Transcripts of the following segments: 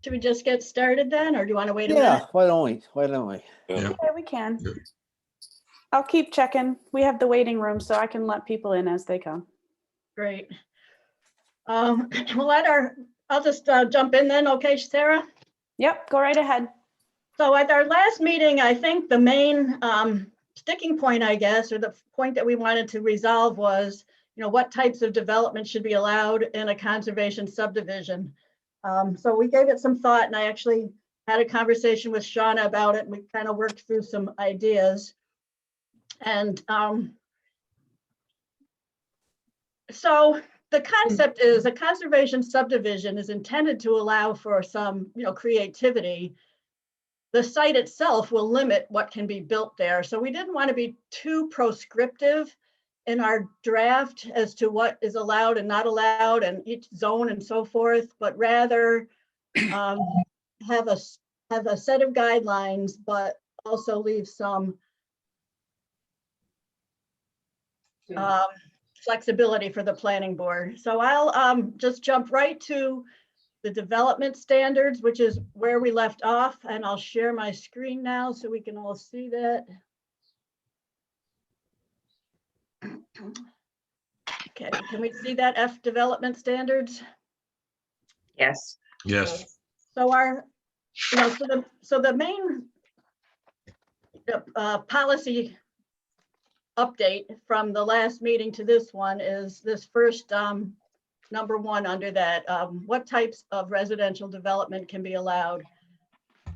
Should we just get started then, or do you want to wait a Yeah, minute? why don't we? Why don't we? Yeah. Yeah, we can. I'll keep checking. We have the waiting room, so I can let people in as they come. Great. I'll just jump in then, okay, Sarah? Yep, go right ahead. So at our last meeting, I think the main sticking point, I guess, or the point that we wanted to resolve was, what types of development should be allowed in a conservation subdivision. So we gave it some thought, and I actually had a conversation with Shauna about it, and we kind of worked through some ideas. And so the concept is a conservation subdivision is intended to allow for some, creativity. The site itself will limit what can be built there. So we didn't want to be too proscriptive in our draft as to what is allowed and not allowed and each zone and so forth, but rather have a set of guidelines, but also leave some flexibility for the planning board. So I'll just jump right to the development standards, which is where we left off, and I'll share my screen now so we can all see that. Okay, can we see that F development standards? Yes. Yes. So so the main policy update from the last meeting to this one is this first number one under that, what types of residential development can be allowed.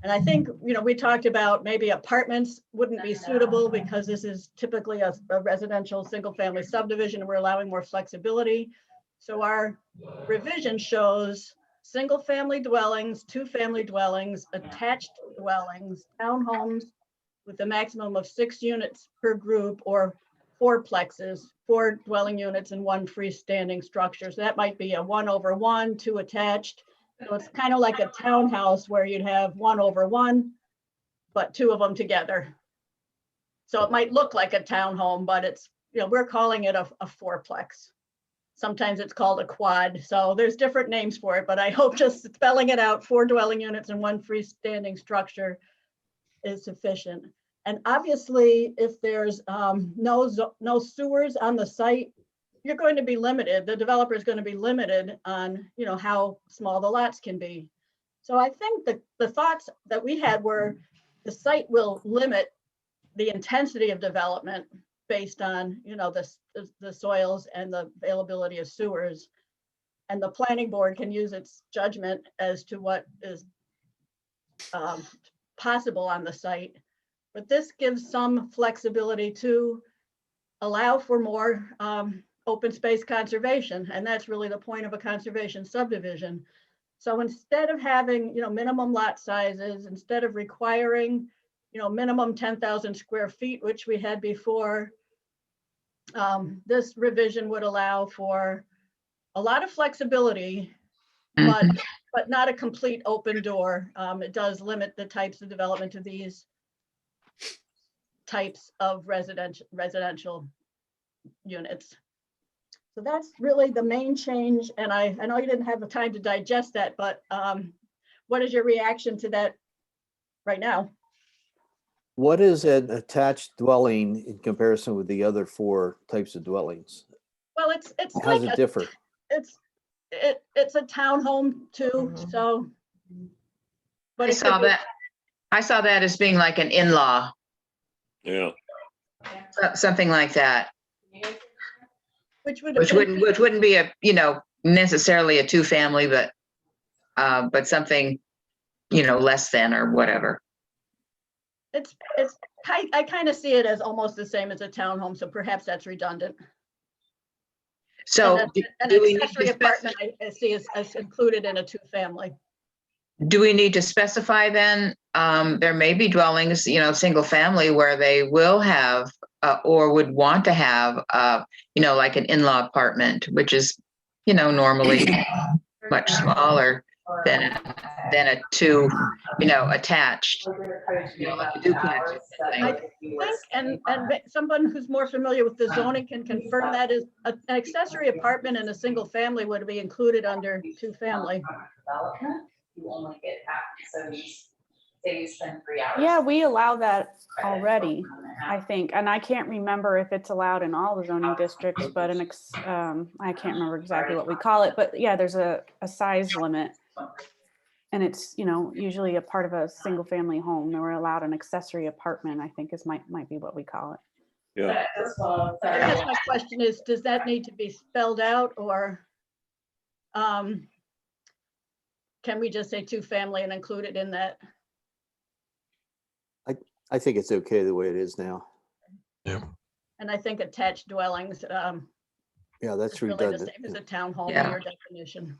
And I think, we talked about maybe apartments wouldn't be suitable because this is typically a residential single family subdivision and we're allowing more flexibility. So our revision shows single family dwellings, 2-family dwellings, attached dwellings, townhomes with a maximum of 6 units per group, or fourplexes, 4 dwelling units and 1 freestanding structure. So that might be a 1/1, 2 attached. So it's kind of like a townhouse where you'd have 1/1, but 2 of them together. So it might look like a townhome, but it's, we're calling it a fourplex. Sometimes it's called a quad. So there's different names for it, but I hope just spelling it out, 4 dwelling units and 1 freestanding structure is sufficient. And obviously, if there's no sewers on the site, you're going to be limited. The developer is going to be limited on, how small the lots can be. So I think the thoughts that we had were the site will limit the intensity of development based on, the soils and the availability of sewers. And the planning board can use its judgment as to what is possible on the site. But this gives some flexibility to allow for more open space conservation. And that's really the point of a conservation subdivision. So instead of having, minimum lot sizes, instead of requiring, minimum 10,000 square feet, which we had before, this revision would allow for a lot of flexibility, but not a complete open door. It does limit the types of development to these types of residential units. So that's really the main change. And I know you didn't have the time to digest that, but what is your reaction to that right now? What is an attached dwelling in comparison with the other 4 types of dwellings? Well, it's How does it differ? It's a townhome too. So, but I saw that as being like an in-law, Yeah. something like that, which wouldn't be a, necessarily a 2-family, but something, less than or whatever. I kind of see it as almost the same as a townhome, so perhaps that's redundant. So an do we need accessory to apartment I see as included in a 2-family. Do we need to specify then? There may be dwellings, single family, where they will have or would want to have, like an in-law apartment, which is, normally much smaller than a 2, attached, like a duplex. I think, and someone who's more familiar with the zoning can confirm that is an accessory apartment in a single family would be included under 2-family. So say you spend 3 hours. Yeah, we allow that credit already, for 1.5. I think. And I can't remember if it's allowed in all the zoning districts, but I can't remember exactly what we call it. But yeah, there's a size limit. And it's, usually a part of a single family home. We're allowed an accessory apartment, I think might be what we call it. Yeah. That's well, I guess sorry. my question is, does that need to be spelled out, or can we just say 2-family and include it in that? I think it's okay the way it is now. Yeah. And I think attached dwellings Yeah, that's is really the redundant. same as a townhome in Yeah. your definition.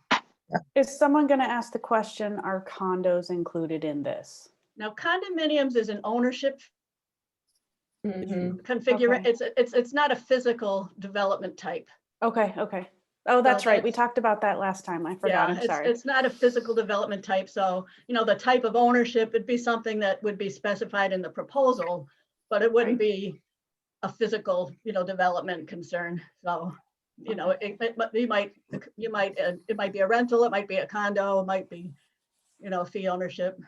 Is someone going to ask the question, are condos included in this? Now, condominiums is an ownership Mhm. configuration. Okay. It's not a physical development type. Okay. Oh, that's right. We that's- talked about that last time. I forgot. I'm Yeah, sorry. it's not a physical development type. So, the type of ownership would be something that would be specified in the proposal, but it wouldn't be a physical, development concern. So, it might be a rental, it might be a condo, it might be, fee ownership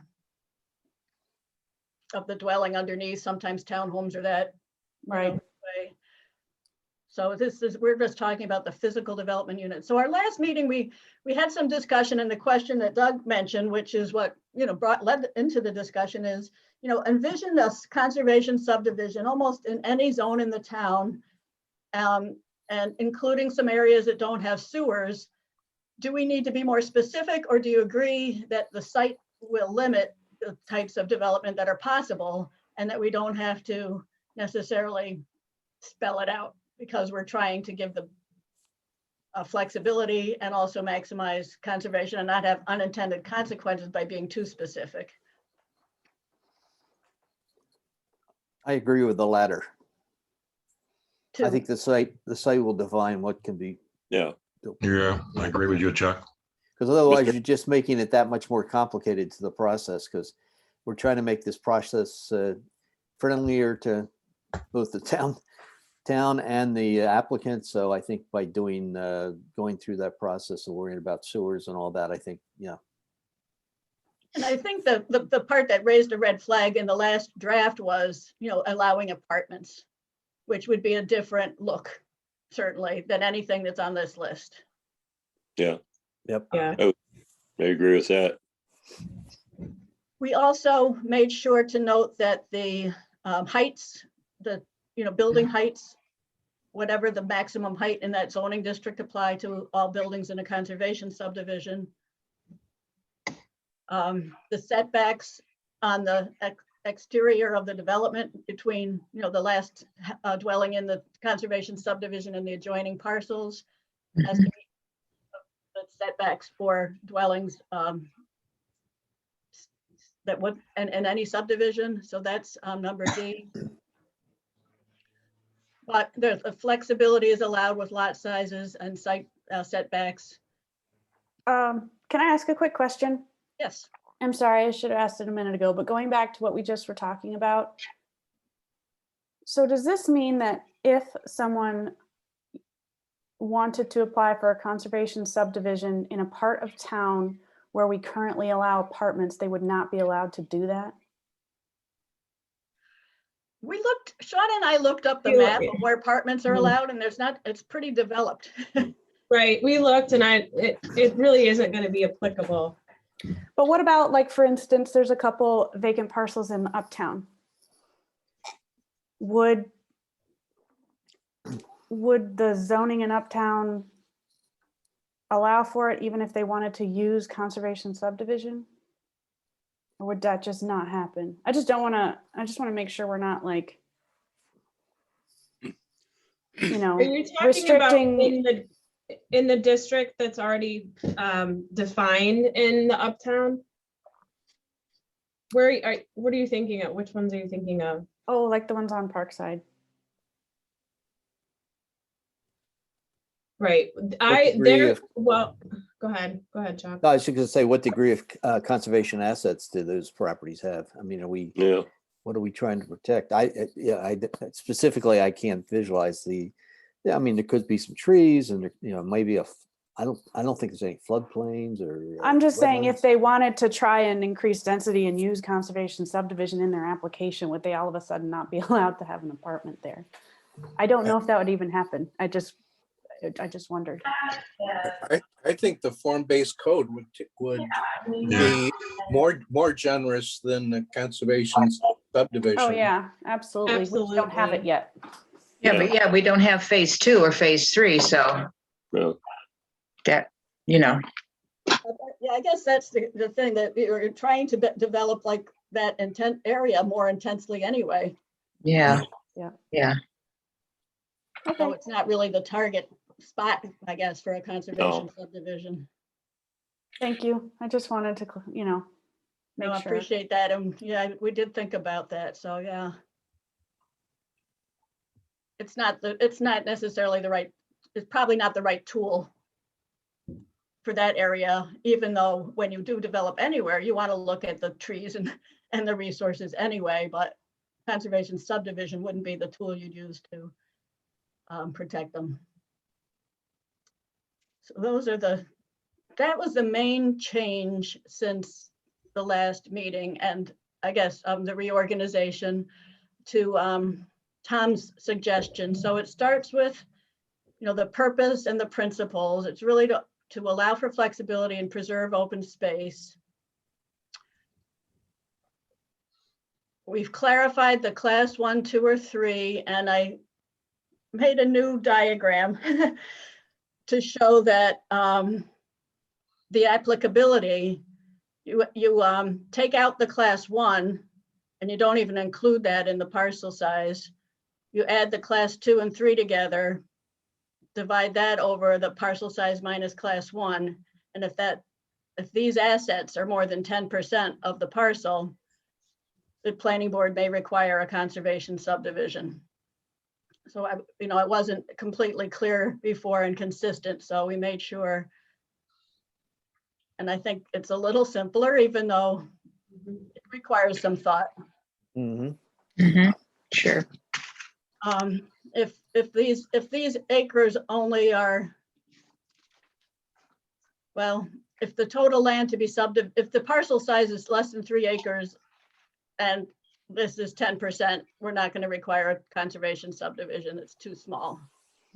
of the dwelling underneath. Sometimes townhomes are that. Right. Way. So we're just talking about the physical development unit. So our last meeting, we had some discussion, and the question that Doug mentioned, which is what, led into the discussion is, envision this conservation subdivision almost in any zone in the town, and including some areas that don't have sewers. Do we need to be more specific, or do you agree that the site will limit the types of development that are possible, and that we don't have to necessarily spell it out, because we're trying to give the flexibility and also maximize conservation and not have unintended consequences by being too specific? I agree with the latter. I To- think the site will define what can be, Yeah. Yeah, I agree with you, Chuck. because otherwise you're just making it that much more complicated to the process, because we're trying to make this process friendlier to both the town and the applicant. So I think by going through that process of worrying about sewers and all that, I think, yeah. And I think the part that raised a red flag in the last draft was, allowing apartments, which would be a different look, certainly, than anything that's on this list. Yeah. Yep. Yeah. I agree with that. We also made sure to note that the heights, building heights, whatever the maximum height in that zoning district, apply to all buildings in a conservation subdivision. The setbacks on the exterior of the development between, the last dwelling in the conservation subdivision and the adjoining parcels, as to be the setbacks for dwellings that would, and any subdivision. So that's number D. But there's a flexibility is allowed with lot sizes and site setbacks. Can I ask a quick question? Yes. I'm sorry, I should have asked it a minute ago, but going back to what we just were talking about. So does this mean that if someone wanted to apply for a conservation subdivision in a part of town where we currently allow apartments, they would not be allowed to do that? Sean and I looked up the You- map of where apartments are Mhm. allowed, and it's pretty developed. Right, we looked and it really isn't gonna be applicable. But what about, like, for instance, there's a couple vacant parcels in Uptown. Would the zoning in Uptown allow for it even if they wanted to use conservation subdivision? Or would that just not happen? I just want to make sure we're not like, Are you talking about restricting. in the district that's already defined in the Uptown? What are you thinking of? Which ones are you thinking of? Oh, like the ones on Parkside. Right, degree of- well, go ahead, Chuck. No, I was just gonna say, what degree of conservation assets do those properties have? I mean, Yeah. what are we trying to protect? Specifically, I can't visualize I mean, there could be some trees and, maybe I don't think there's any floodplains or. I'm just saying if wetlands. they wanted to try and increase density and use conservation subdivision in their application, would they all of a sudden not be allowed to have an apartment there? I don't know if that would even happen. I just wondered. I think the form-based code would be more generous than the conservation subdivision. Oh, yeah, absolutely. We just don't have it Absolutely. yet. Yeah, but yeah, we don't have phase 2 or phase 3, so No. that, you know, Yeah, I guess that's the thing that you're trying to develop like that intent area more intensely anyway. yeah. Yeah. Yeah. So Okay, it's not really the target spot, I guess, for a conservation No. subdivision. thank you. I just wanted to, No, make I sure. appreciate that. And yeah, we did think about that. So yeah. It's not necessarily it's probably not the right tool for that area, even though when you do develop anywhere, you want to look at the trees and the resources anyway, but conservation subdivision wouldn't be the tool you'd use to protect them. So that was the main change since the last meeting, and I guess the reorganization to Tom's suggestion. So it starts with, the purpose and the principles. It's really to allow for flexibility and preserve open space. We've clarified the class 1, 2, or 3, and I made a new diagram to show that the applicability, you take out the class 1, and you don't even include that in the parcel size. You add the class 2 and 3 together, divide that over the parcel size minus class 1. And if these assets are more than 10% of the parcel, the planning board may require a conservation subdivision. So it wasn't completely clear before and consistent, so we made sure. And I think it's a little simpler, even though it requires some thought. Mhm. Mhm. Sure. If these acres only are, well, if the total land to be if the parcel size is less than 3 acres and this is 10%, we're not going to require a conservation subdivision. It's too small.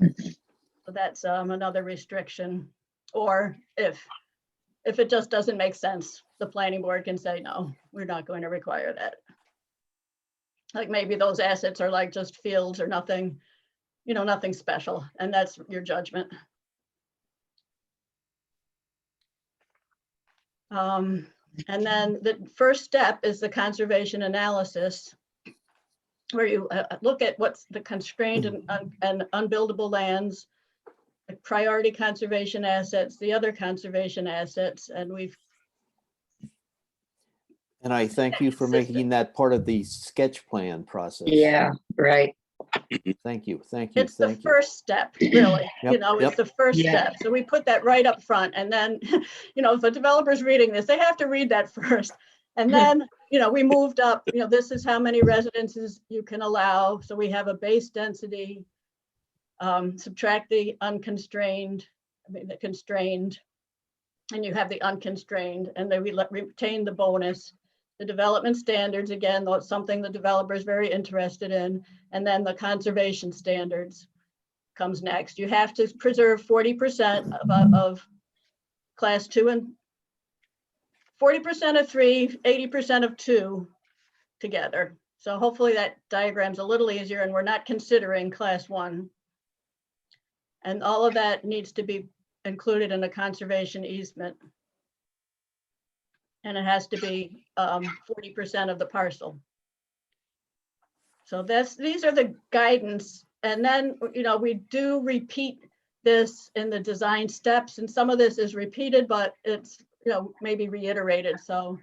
So that's another restriction. Or if it just doesn't make sense, the planning board can say, no, we're not going to require that. Like maybe those assets are like just fields or nothing, nothing special, and that's your judgment. And then the first step is the conservation analysis, where you look at what's the constrained and unbuildable lands, the priority conservation assets, the other conservation assets, and And I thank you for making that part of the sketch plan process. Yeah, right. Thank you. it's the first step, really. Yep, It's yep. the first Yeah. step. So we put that right up front, and then, if a developer's reading this, they have to read that first. And then, we moved up, this is how many residences you can allow. So we have a base density, subtract the the constrained, and you have the unconstrained, and then we retain the bonus. The development standards, again, that's something the developer is very interested in. And then the conservation standards comes next. You have to preserve 40% of class 2 and 40% of 3, 80% of 2 together. So hopefully that diagram's a little easier, and we're not considering class 1. And all of that needs to be included in a conservation easement. And it has to be 40% of the parcel. So these are the guidance. And then, we do repeat this in the design steps, and some of this is repeated, but it's, maybe reiterated. So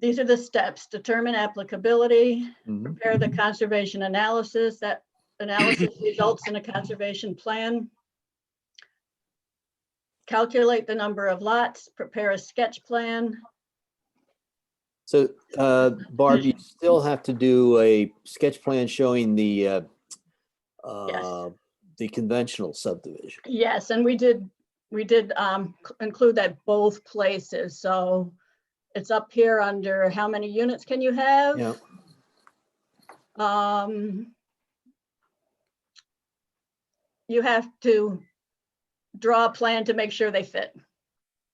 these are the steps: determine applicability, Mhm. prepare the conservation analysis. That analysis results in a conservation plan. Calculate the number of lots, prepare a sketch plan. So, Barb, you still have to do a sketch plan showing the conventional subdivision. Yes, and we did we did include that both places. So it's up here under how many units can you have? Yeah. You have to draw a plan to make sure they fit.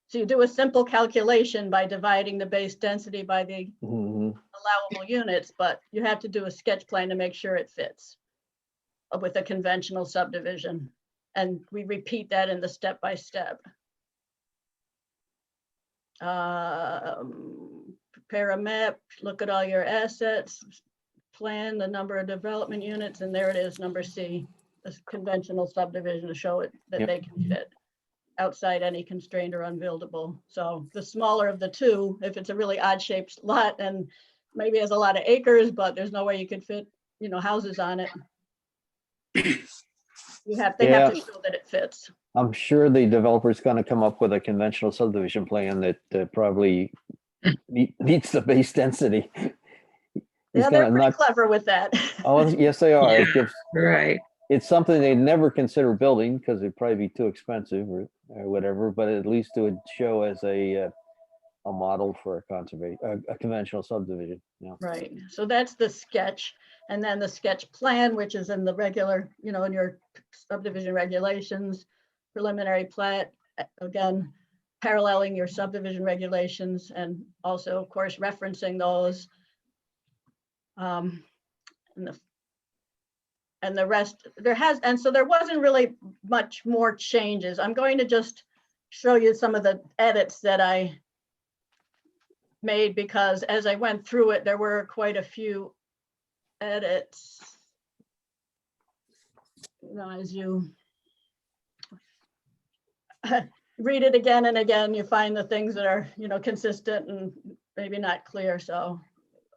So you do a simple calculation by dividing the base density by the Mhm. allowable units, but you have to do a sketch plan to make sure it fits with a conventional subdivision. And we repeat that in the step-by-step. Prepare a map, look at all your assets, plan the number of development units, and there it is, number C, this conventional subdivision to show it that Yep. they can fit outside any constraint or unbuildable. So the smaller of the two, if it's a really odd shaped lot and maybe has a lot of acres, but there's no way you could fit, you know, houses on it. They have to show that it fits. I'm sure the developer's going to come up with a conventional subdivision plan that probably meets the base density. Yeah, they're pretty clever with that. Oh, yes, they are. Yeah. It gives, Right. it's something they'd never consider building because it'd probably be too expensive or whatever, but at least it would show as a model for a conventional subdivision. Yeah. Right, so that's the sketch, and then the sketch plan, which is in the regular, you know, in your subdivision regulations, preliminary plat, again, paralleling your subdivision regulations, and also, of course, referencing those. And the rest, so there wasn't really much more changes. I'm going to just show you some of the edits that I made, because as I went through it, there were quite a few edits. You know, as you read it again and again, you find the things that are, you know, consistent and maybe not clear. So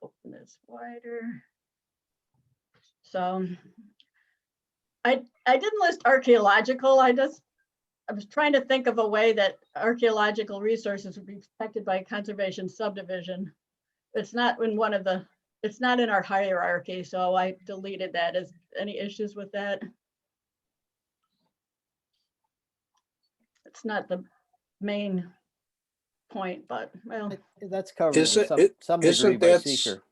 open this wider. So I didn't list archaeological. I was trying to think of a way that archaeological resources would be protected by conservation subdivision. It's not in it's not in our hierarchy, so I deleted that. Is any issues with that? It's not the main point, but well. That's covered Is to it- some degree isn't by that seeker.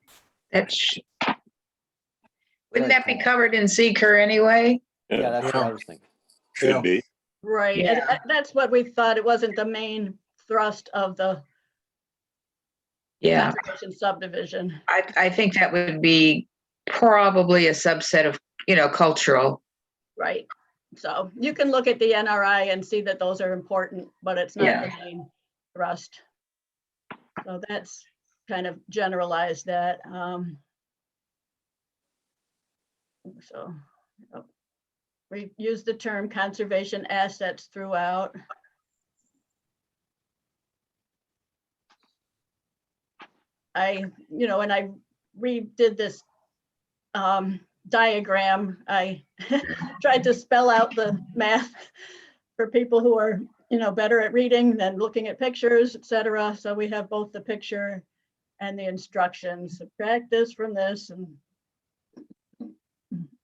Wouldn't that be covered in seeker anyway? Yeah, that's what Yeah. I was thinking. Yeah. Should be. Right, and that's what we thought. It wasn't the main thrust of the Yeah, conservation subdivision. I think that would be probably a subset of, you know, cultural. Right, so you can look at the NRI and see that those are important, but it's not Yeah. the main thrust. So that's kind of generalized that. So we use the term conservation assets throughout. You know, when I redid this diagram, I tried to spell out the math for people who are, you know, better at reading than looking at pictures, etc. So we have both the picture and the instructions. Subtract this from this, and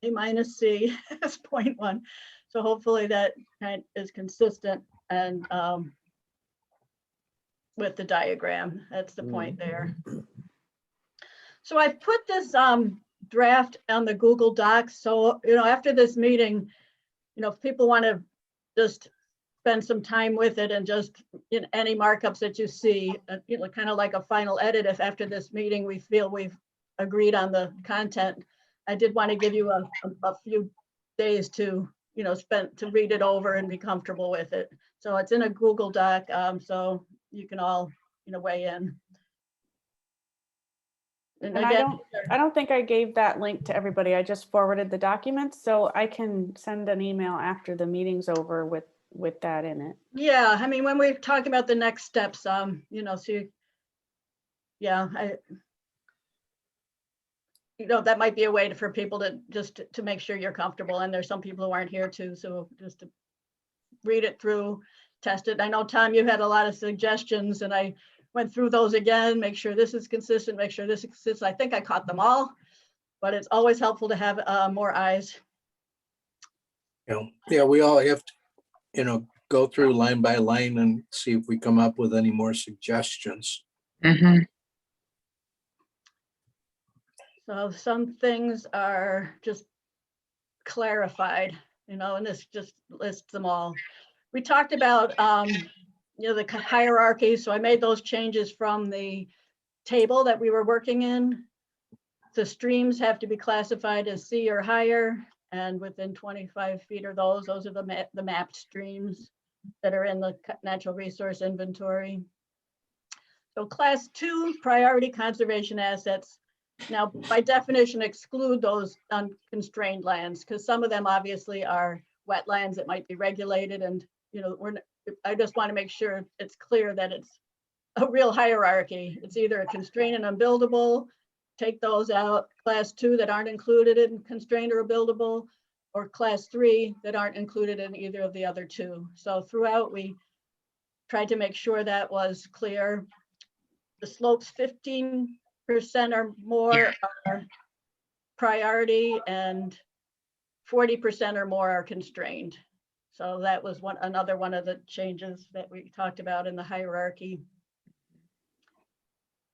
A minus C is 0.1. So hopefully that kind is consistent and with the diagram. That's the point there. So I put this draft on the Google Docs. So, you know, after this meeting, you know, if people want to just spend some time with it and just in any markups that you see, you know, kind of like a final edit, if after this meeting we feel we've agreed on the content, I did want to give you a few days to, you know, to read it over and be comfortable with it. So it's in a Google Doc, so you can all, you know, weigh in. And And again, I don't think I gave that link to everybody. I just forwarded the documents, so I can send an email after the meeting's over with that in it. yeah, I mean, when we're talking about the next steps, you know, so yeah, you know, that might be a way for people to just to make sure you're comfortable. And there's some people who aren't here too, so just to read it through, test it. I know, Tom, you had a lot of suggestions, and I went through those again, make sure this is consistent, make sure this is consistent. I think I caught them all, but it's always helpful to have more eyes. Yeah, we all have to, you know, go through line by line and see if we come up with any more suggestions. Mhm. So some things are just clarified, and this just lists them all. We talked about, the hierarchy, so I made those changes from the table that we were working in. The streams have to be classified as C or higher, and within 25 feet of those are the mapped streams that are in the natural resource inventory. So class 2 priority conservation assets, now by definition exclude those unconstrained lands, because some of them obviously are wetlands that might be regulated, and I just want to make sure it's clear that it's a real hierarchy. It's either a constrained and unbuildable, take those out, class 2 that aren't included in constrained or buildable, or class 3 that aren't included in either of the other two. So throughout, we tried to make sure that was clear. The slopes 15% or more are priority, and 40% or more are constrained. So that was another one of the changes that we talked about in the hierarchy.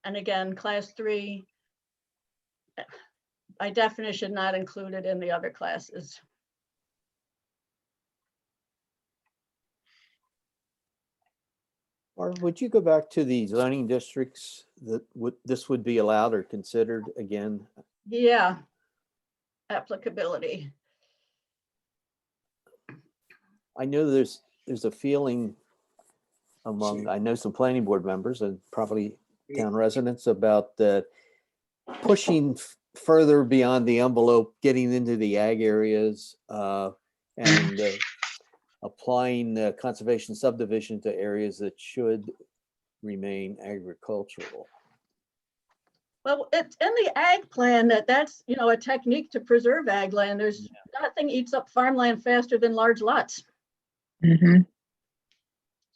And again, class 3, by definition, not included in the other classes. Or would you go back to the zoning districts that this would be allowed or considered again? Yeah, applicability. I know there's a feeling among, I know some planning board members and probably town residents about pushing further beyond the envelope, getting into the ag areas, and applying conservation subdivision to areas that should remain agricultural. Well, it's in the ag plan that's a technique to preserve ag land. There's nothing eats up farmland faster than large lots. Mhm.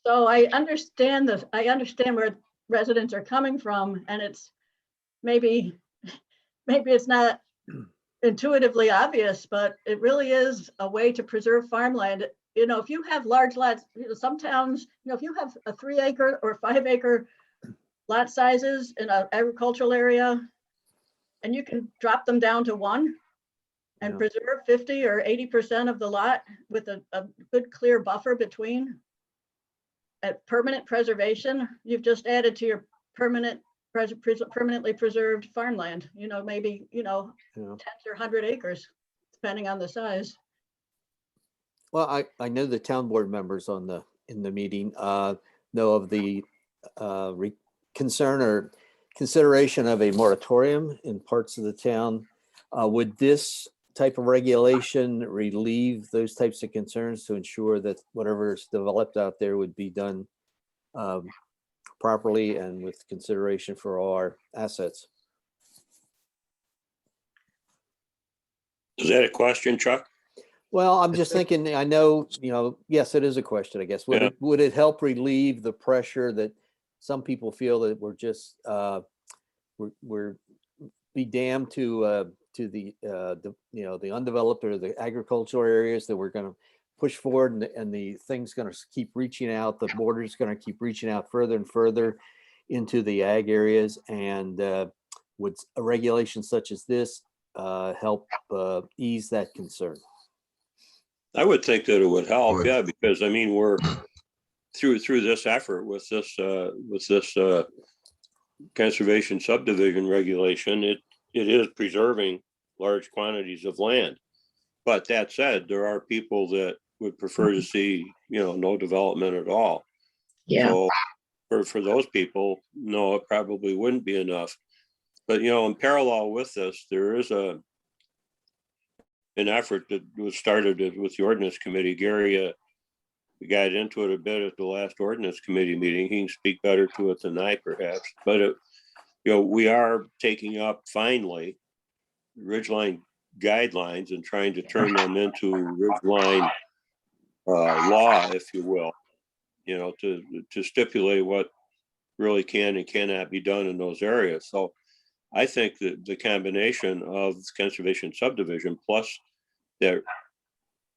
So I understand where residents are coming from, and it's maybe it's not intuitively obvious, but it really is a way to preserve farmland. If you have large lots, some towns, if you have a 3-acre or 5-acre lot sizes in an agricultural area, and you can drop them down to 1 and Yeah. preserve 50 or 80% of the lot with a good clear buffer between. At permanent preservation, you've just added to your permanently preserved farmland, maybe, 10 or 100 acres, depending on the size. Well, I know the town board members in the meeting know of the concern or consideration of a moratorium in parts of the town. Would this type of regulation relieve those types of concerns to ensure that whatever is developed out there would be done properly and with consideration for all our assets? Is that a question, Chuck? Well, I'm just thinking, I know, yes, it is a question, I guess. Would it help relieve the pressure that some people feel that we're just, we're be damned to the undeveloped or the agricultural areas, that we're going to push forward and the thing's going to keep reaching out, the border's going to keep reaching out further and further into the ag areas, and would a regulation such as this help ease that concern? I would think that it would help, yeah, because I mean, we're through this effort with this conservation subdivision regulation, it is preserving large quantities of land. But that said, there are people that would prefer to see, no development at all. Yeah. So for those people, no, it probably wouldn't be enough. But, in parallel with this, there is an effort that was started with the ordinance committee. Gary got into it a bit at the last ordinance committee meeting. He can speak better to it than I, perhaps. But we are taking up finally Ridgeline guidelines and trying to turn them into Ridgeline law, if you will. To stipulate what really can and cannot be done in those areas. So I think that the combination of conservation subdivision plus that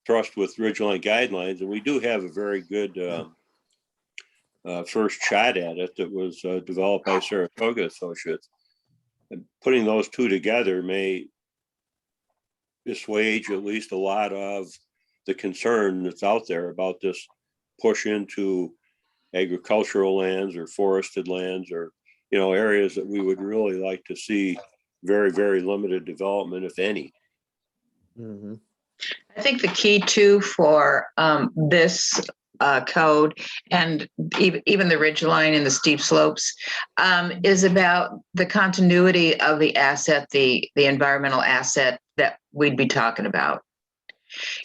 thrust with Ridgeline guidelines, and we do have a very good first shot at it that was developed by Saratoga Associates. And putting those two together may assuage at least a lot of the concern that's out there about this push into agricultural lands or forested lands, or, you know, areas that we would really like to see very, very limited development, if any. Mhm. I think the key too for this code, and even the ridge line and the steep slopes, is about the continuity of the asset, the environmental asset that we'd be talking about.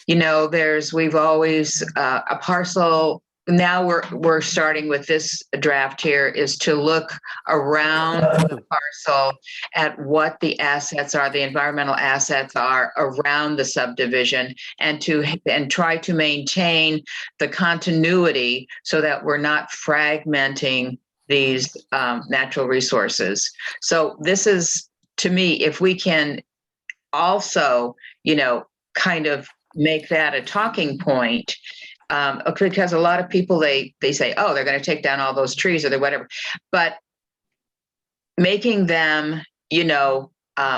You know, we've always a parcel. Now we're starting with this draft here is to look around the parcel at what the assets are, the environmental assets are around the subdivision, and try to maintain the continuity so that we're not fragmenting these natural resources. So this is, to me, if we can also, you know, kind of make that a talking point, because a lot of people, they say, oh, they're going to take down all those trees or whatever, but making them, you know,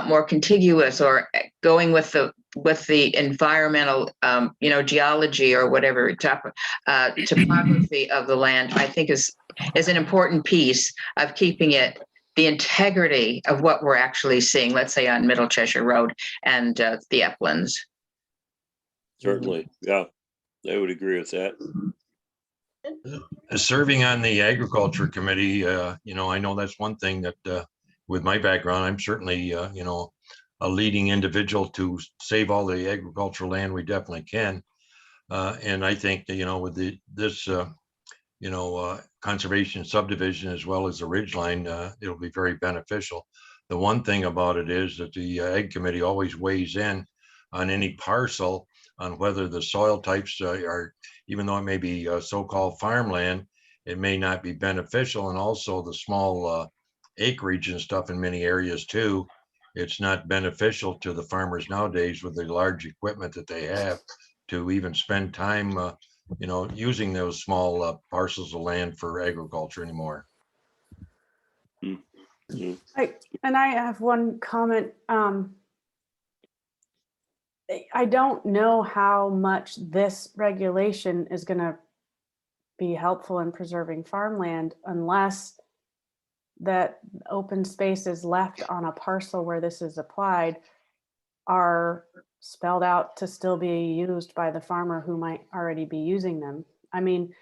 more contiguous, or going with the environmental, you know, geology or whatever topography of the land, I think is an important piece of keeping it the integrity of what we're actually seeing, let's say on Middle Cheshire Road and the uplands. Certainly, yeah, I would agree with that. Serving on the agriculture committee, you know, I know that's one thing that with my background, I'm certainly, you know, a leading individual to save all the agricultural land we definitely can. And I think that, you know, with this, you know, conservation subdivision as well as the ridgeline, it'll be very beneficial. The one thing about it is that the Ag Committee always weighs in on any parcel on whether the soil types are, even though it may be so-called farmland, it may not be beneficial. And also the small acreage and stuff in many areas too, it's not beneficial to the farmers nowadays with the large equipment that they have to even spend time, you know, using those small parcels of land for agriculture anymore. Mm-hmm. I have one comment. I don't know how much this regulation is going to be helpful in preserving farmland unless that open spaces left on a parcel where this is applied are spelled out to still be used by the farmer who might already be using them. I mean,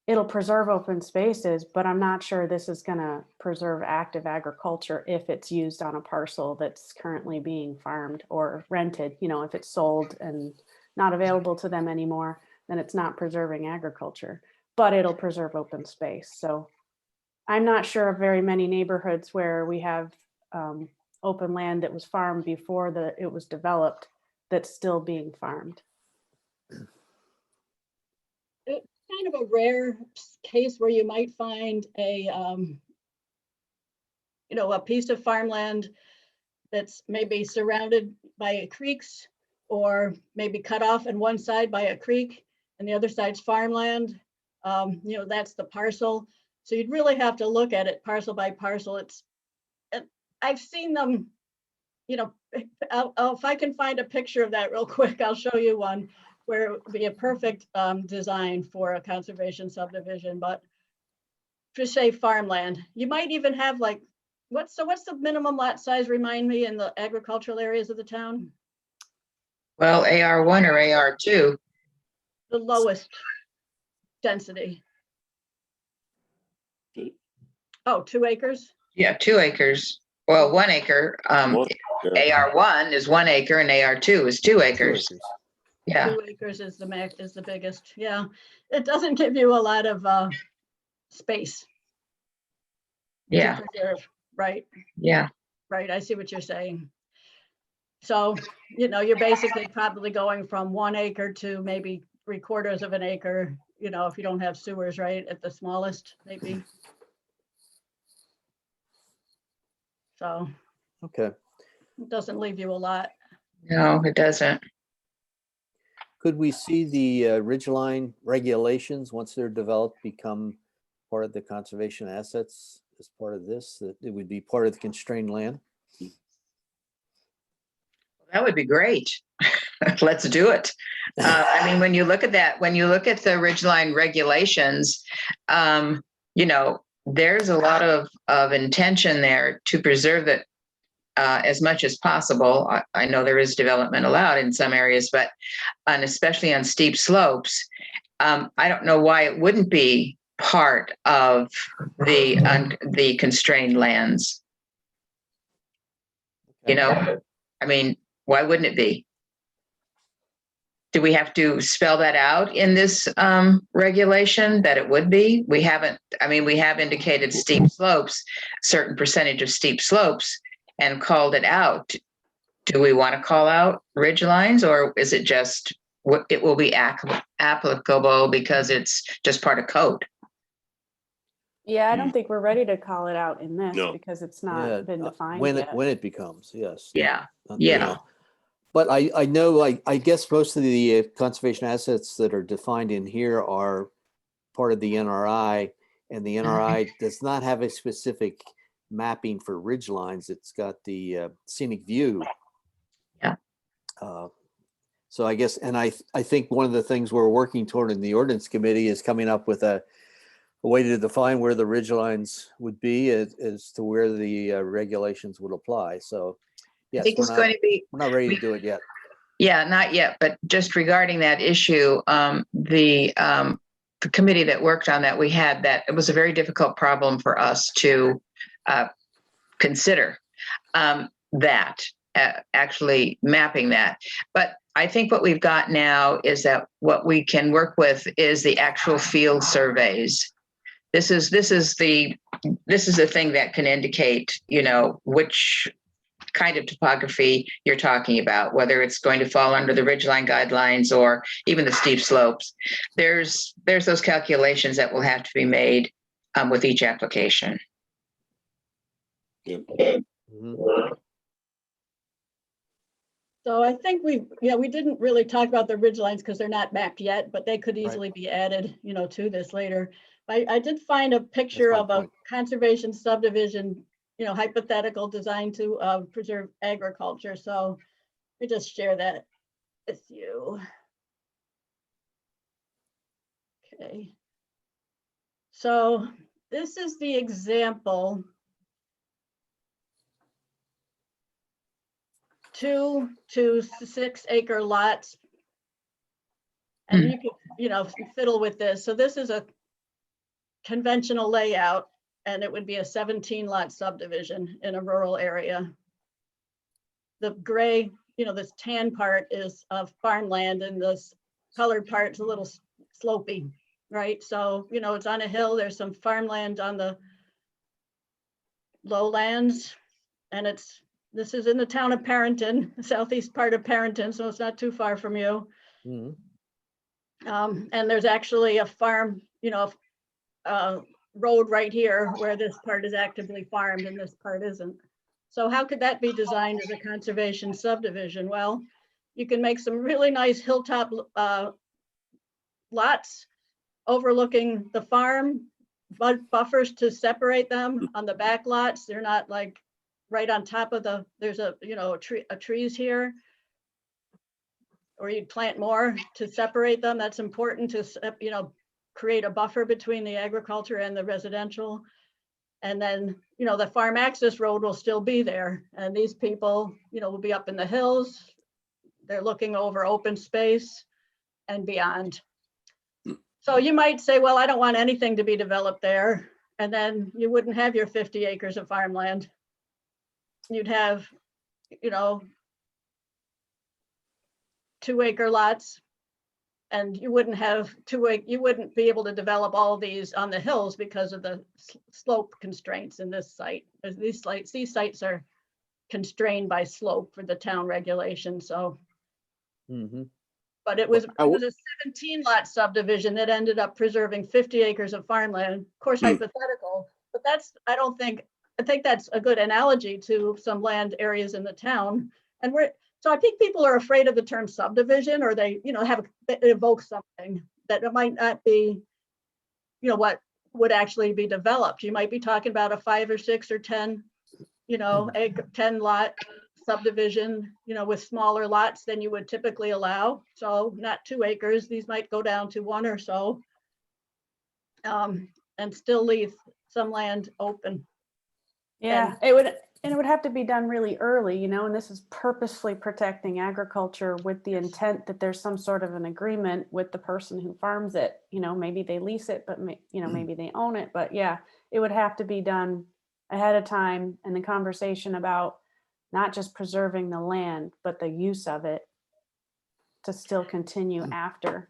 it'll preserve open spaces, but I'm not sure this is going to preserve active agriculture if it's used on a parcel that's currently being farmed or rented. You know, if it's sold and not available to them anymore, then it's not preserving agriculture, but it'll preserve open space. So I'm not sure of very many neighborhoods where we have open land that was farmed before it was developed that's still being farmed. It's kind of a rare case where you might find a, you know, a piece of farmland that's maybe surrounded by creeks, or maybe cut off on one side by a creek and the other side's farmland. You know, that's the parcel. So you'd really have to look at it parcel by parcel. I've seen them, you know, if I can find a picture of that real quick, I'll show you one where it would be a perfect design for a conservation subdivision. But just say farmland, you might even have like, what's the minimum lot size, remind me, in the agricultural areas of the town? Well, AR1 or AR2. The lowest density. Oh, 2 acres? Yeah, 2 acres. Well, 1 acre. AR1 is 1 acre and AR2 is 2 acres. Yeah. 2 acres is the biggest. Yeah, it doesn't give you a lot of space. Yeah. To preserve, right? Yeah. Right, I see what you're saying. So, you know, you're basically probably going from 1 acre to maybe 3/4 of an acre, you know, if you don't have sewers, right, at the smallest, maybe. So Okay. it doesn't leave you a lot. No, it doesn't. Could we see the Ridgeline regulations, once they're developed, become part of the conservation assets as part of this? That it would be part of the constrained land? That would be great. Let's do it. I mean, when you look at that, when you look at the Ridgeline regulations, you know, there's a lot of intention there to preserve it as much as possible. I know there is development allowed in some areas, but and especially on steep slopes, I don't know why it wouldn't be part of the constrained lands. You know, I mean, why wouldn't it be? Do we have to spell that out in this regulation that it would be? We haven't, I mean, we have indicated steep slopes, certain percentage of steep slopes, and called it out. Do we want to call out ridge lines, or is it just what it will be applicable because it's just part of code? Yeah, I don't think we're ready to call it out in this No. because it's not been defined when yet. when it becomes, yes. Yeah, You yeah. know. But I know, I guess most of the conservation assets that are defined in here are part of the NRI, and the NRI does not have a specific mapping for ridge lines. It's got the scenic view. Yeah. So I guess, and I think one of the things we're working toward in the ordinance committee is coming up with a way to define where the ridge lines would be as to where the regulations would apply. So I yes, think it's going to be, we're not ready to do it yet. yeah, not yet, but just regarding that issue, the committee that worked on that, we had that, it was a very difficult problem for us to consider that, actually mapping that. But I think what we've got now is that what we can work with is the actual field surveys. This is the thing that can indicate, you know, which kind of topography you're talking about, whether it's going to fall under the ridgeline guidelines or even the steep slopes. There's those calculations that will have to be made with each application. Mhm. So I think we didn't really talk about the ridge lines because they're not mapped yet, but they could easily be added, you know, to this later. I did find a picture my of a point. conservation subdivision, you know, hypothetical designed to preserve agriculture. So let me just share that with you. Okay. So this is the example. 2 to 6 acre lots. And you could, you know, fiddle with this. So this is a conventional layout, and it would be a 17 lot subdivision in a rural area. The gray, you know, this tan part is of farmland, and this colored part's a little slopey, right? So, you know, it's on a hill, there's some farmland on the lowlands, and this is in the town of Parrington, the southeast part of Parrington, so it's not too far from you. Mhm. And there's actually a farm, you know, road right here where this part is actively farmed and this part isn't. So how could that be designed as a conservation subdivision? Well, you can make some really nice hilltop lots overlooking the farm, buffers to separate them on the back lots. They're not like right on top of there's a, you know, a trees here. Or you'd plant more to separate them. That's important to, you know, create a buffer between the agriculture and the residential. And then, you know, the farm access road will still be there. And these people, you know, will be up in the hills. They're looking over open space and beyond. So you might say, well, I don't want anything to be developed there. And then you wouldn't have your 50 acres of farmland. You'd have, you know, 2 acre lots, and you wouldn't have you wouldn't be able to develop all these on the hills because of the slope constraints in this site. These sites are constrained by slope for the town regulation. So, but it was a 17 lot subdivision that ended up preserving 50 acres of farmland. Of course, hypothetical, but I think that's a good analogy to some land areas in the town. And So I think people are afraid of the term subdivision, or they, it evokes something that it might not be, what would actually be developed. You might be talking about a 5 or 6 or 10, 10 lot subdivision, with smaller lots than you would typically allow. So not 2 acres, these might go down to 1 or so. And still leave some land open. Yeah, it would have to be done really early, and this is purposefully protecting agriculture with the intent that there's some sort of an agreement with the person who farms it. Maybe they lease it, but maybe they own it. But yeah, it would have to be done ahead of time, and the conversation about not just preserving the land, but the use of it to still continue after.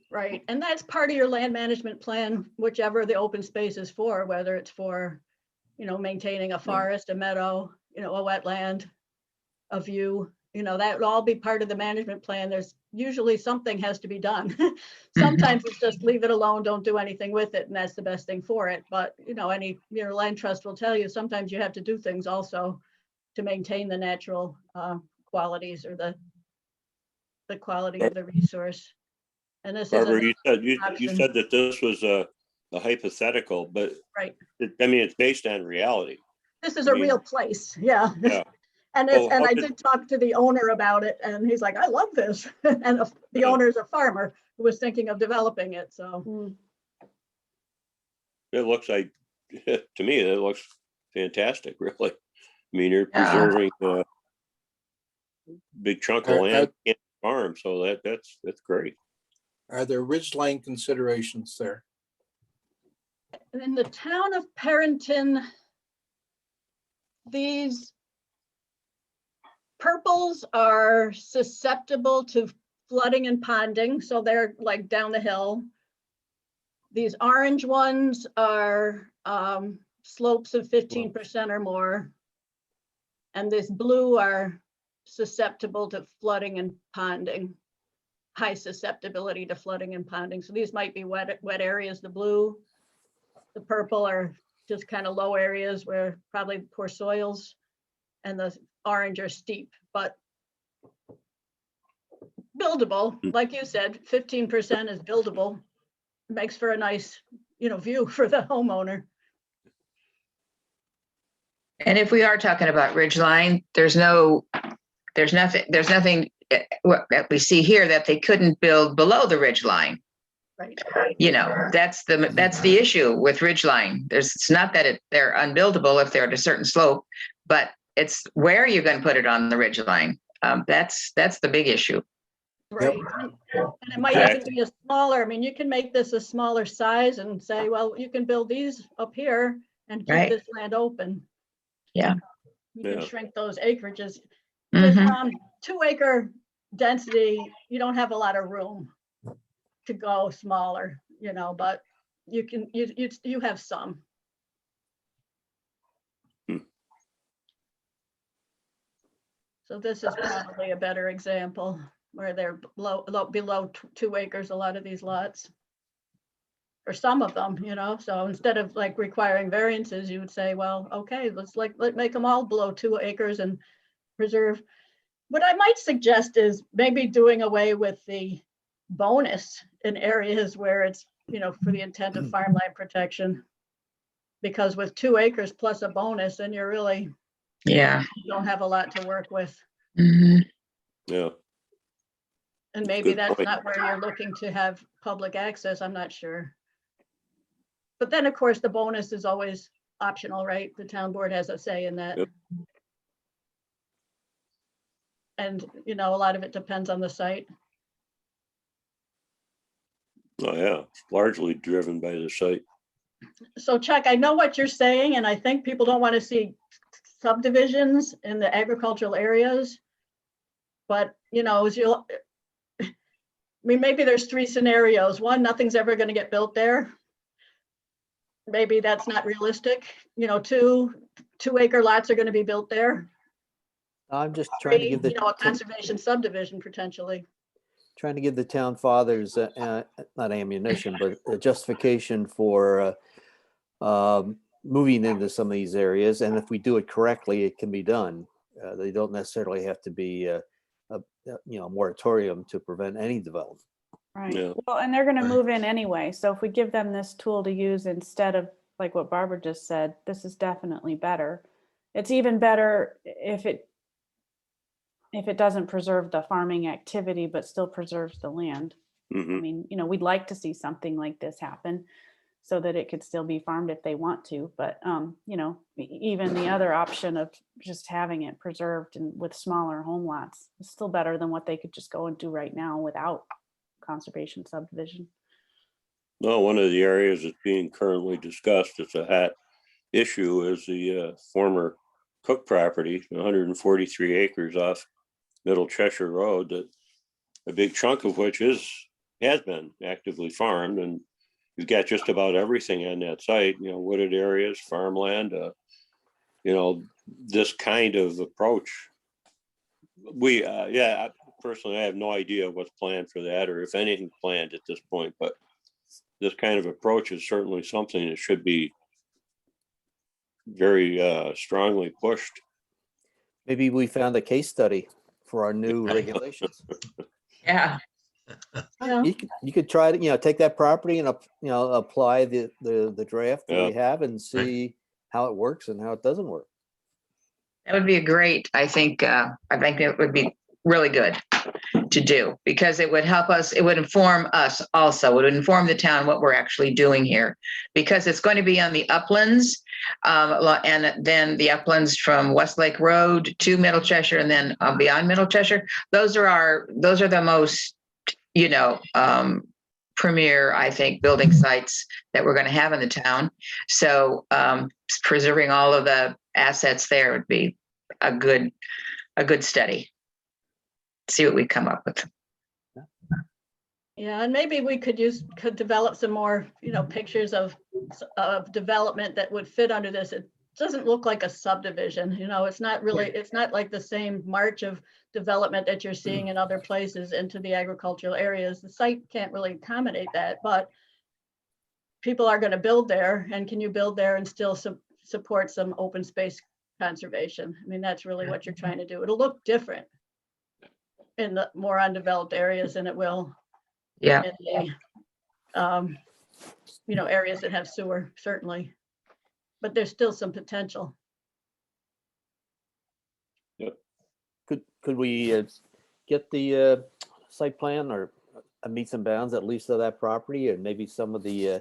Right, and that's part of your land management plan, whichever the open space is for, whether it's for, maintaining a forest, a meadow, a wetland, a view, that would all be part of the management plan. There's usually something has to be done. Sometimes it's just leave it alone, don't do anything with it, and that's the best thing for it. But, any, land trust will tell you sometimes you have to do things also to maintain the natural qualities or the quality of the resource. And this Barbara, is you said that this was a hypothetical, but right. It's based on reality. This is a real place, yeah. Yeah. And I did talk to the owner about it, and he's like, I love this. And the owner's a farmer who was thinking of developing it, so. It looks like, to me, it looks fantastic, really. I mean, you're preserving a big chunk of land in the farm, so that's great. Are there ridgeline considerations there? In the town of Perrington, these purples are susceptible to flooding and ponding, so they're like down the hill. These orange ones are slopes of 15% or more. And this blue are susceptible to flooding and ponding, high susceptibility to flooding and ponding. So these might be wet areas. The blue, the purple are just kind of low areas where probably poor soils, and the orange are steep, but buildable. Like you said, 15% is buildable. Makes for a nice, view for the homeowner. And if we are talking about ridgeline, there's nothing that we see here that they couldn't build below the ridgeline. Right. That's the issue with ridgeline. It's not that they're unbuildable if they're at a certain slope, but it's where you're going to put it on the ridgeline. That's the big issue. Right. And it might even be a smaller, you can make this a smaller size and say, well, you can build these up here and keep this land open. Yeah. You can shrink those acreages. Mm-hmm. 2 acre density, you don't have a lot of room to go smaller, but you have some. So this is probably a better example where they're below 2 acres, a lot of these lots. Or some of them, so instead of like requiring variances, you would say, well, okay, let's make them all below 2 acres and preserve. What I might suggest is maybe doing away with the bonus in areas where it's, for the intent of farmland protection. Because with 2 acres plus a bonus, then you're really, you don't have a lot to work with. Mm-hmm. Yeah. And maybe that's not where you're looking to have public access, I'm not sure. But then, of course, the bonus is always optional, right? The town board has a say in that. Yep. And, a lot of it depends on the site. Oh, yeah, it's largely driven by the site. So Chuck, I know what you're saying, and I think people don't want to see subdivisions in the agricultural areas. But, maybe there's 3 scenarios. 1, nothing's ever going to get built there. Maybe that's not realistic. 2 2-acre lots are going to be built there. I'm just trying to give the a conservation subdivision potentially. Trying to give the town fathers not ammunition, but a justification for moving into some of these areas. And if we do it correctly, it can be done. They don't necessarily have to be a moratorium to prevent any development. Right. Yeah. Well, and they're going to Right. move in anyway. So if we give them this tool to use instead of like what Barbara just said, this is definitely better. It's even better if it doesn't preserve the farming activity, but still preserves the land. I Mhm. mean, we'd like to see something like this happen so that it could still be farmed if they want to. But, even the other option of just having it preserved and with smaller home lots is still better than what they could just go and do right now without conservation subdivision. No, one of the areas that's being currently discussed, it's a hot issue, is the former Cook property, 143 acres off Middle Cheshire Road, that a big chunk of which has been actively farmed, and you've got just about everything on that site, wooded areas, farmland, this kind of approach. Personally, I have no idea what's planned for that, or if anything's planned at this point, but this kind of approach is certainly something that should be very strongly pushed. Maybe we found a case study for our new regulations. Yeah, Yeah. You could try to, take that property and, apply the draft that we have and see how it works and how it doesn't work. that would be a great, I think it would be really good to do, because it would help us, it would inform us also, it would inform the town what we're actually doing here, because it's going to be on the uplands, and then the uplands from Westlake Road to Middle Cheshire, and then beyond Middle Cheshire. Those are the most, premier, I think, building sites that we're going to have in the town. So preserving all of the assets there would be a good study. See what we come up with. Yeah, and maybe we could develop some more, pictures of development that would fit under this. It doesn't look like a subdivision, it's not really, it's not like the same march of development that you're seeing in other places into the agricultural areas. The site can't really accommodate that, but people are going to build there, and can you build there and still support some open space conservation? I mean, that's really what you're trying to do. It'll look different in the more undeveloped areas than it will Yeah. in the areas that have sewer, certainly, but there's still some potential. Could we get the site plan or meets and bounds at least of that property, and maybe some of the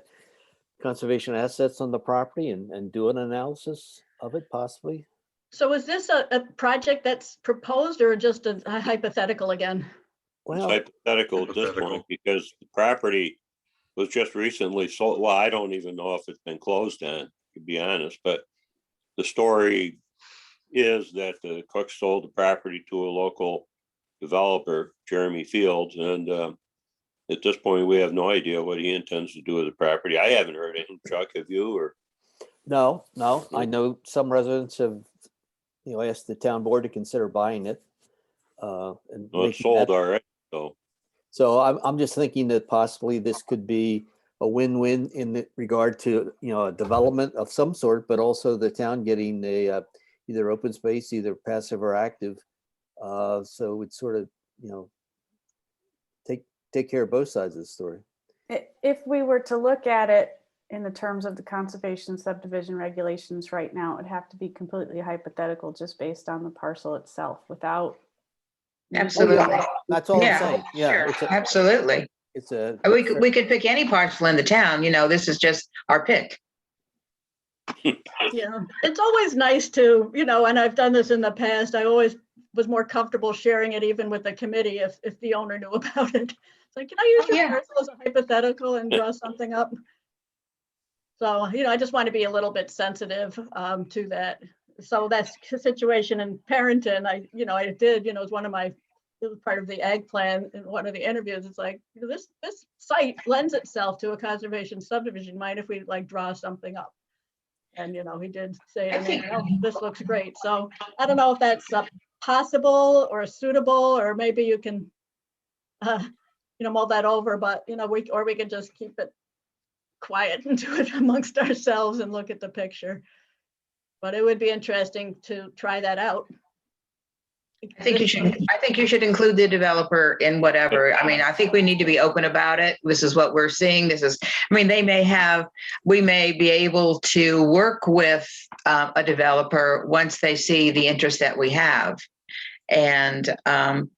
conservation assets on the property, and do an analysis of it possibly? So is this a project that's proposed or just a hypothetical again? It's Well, hypothetical at this Hypothetical. point, because the property was just recently sold. Well, I don't even know if it's been closed on, to be honest, but the story is that the Cook sold the property to a local developer, Jeremy Fields, and at this point, we have no idea what he intends to do with the property. I haven't heard anything. Chuck, have you? Or no, I know some residents have, asked the town board to consider buying it. And well, it's making sold that- already, So I'm just thinking that possibly this could be a win-win in the regard to, a development of some sort, but also the town getting either open space, either passive or active. So it's sort of, take care of both sides of the story. If we were to look at it in the terms of the conservation subdivision regulations right now, it would have to be completely hypothetical just based on the parcel itself without. Absolutely. That's all I'm Yeah, saying. Yeah, Sure. Absolutely. it's a. We could pick any parcel in the town, this is just our pick. Yeah, it's always nice to, and I've done this in the past. I always was more comfortable sharing it even with the committee if the owner knew about it. It's like, can I use your Yeah. parcel as a hypothetical and draw something up? So, I just want to be a little bit sensitive to that. So that's the situation in Parrington. I did, it was it was part of the ag plan in one of the interviews. It's like, this site lends itself to a conservation subdivision. Mind if we draw something up? And, he did say to me, oh, this looks great. So I don't know if that's possible or suitable, or maybe you can, mull that over, but, we could just keep it quiet and do it amongst ourselves and look at the picture. But it would be interesting to try that out. I think you should include the developer in whatever. I mean, I think we need to be open about it. This is what we're seeing. We may be able to work with a developer once they see the interest that we have. And, I'm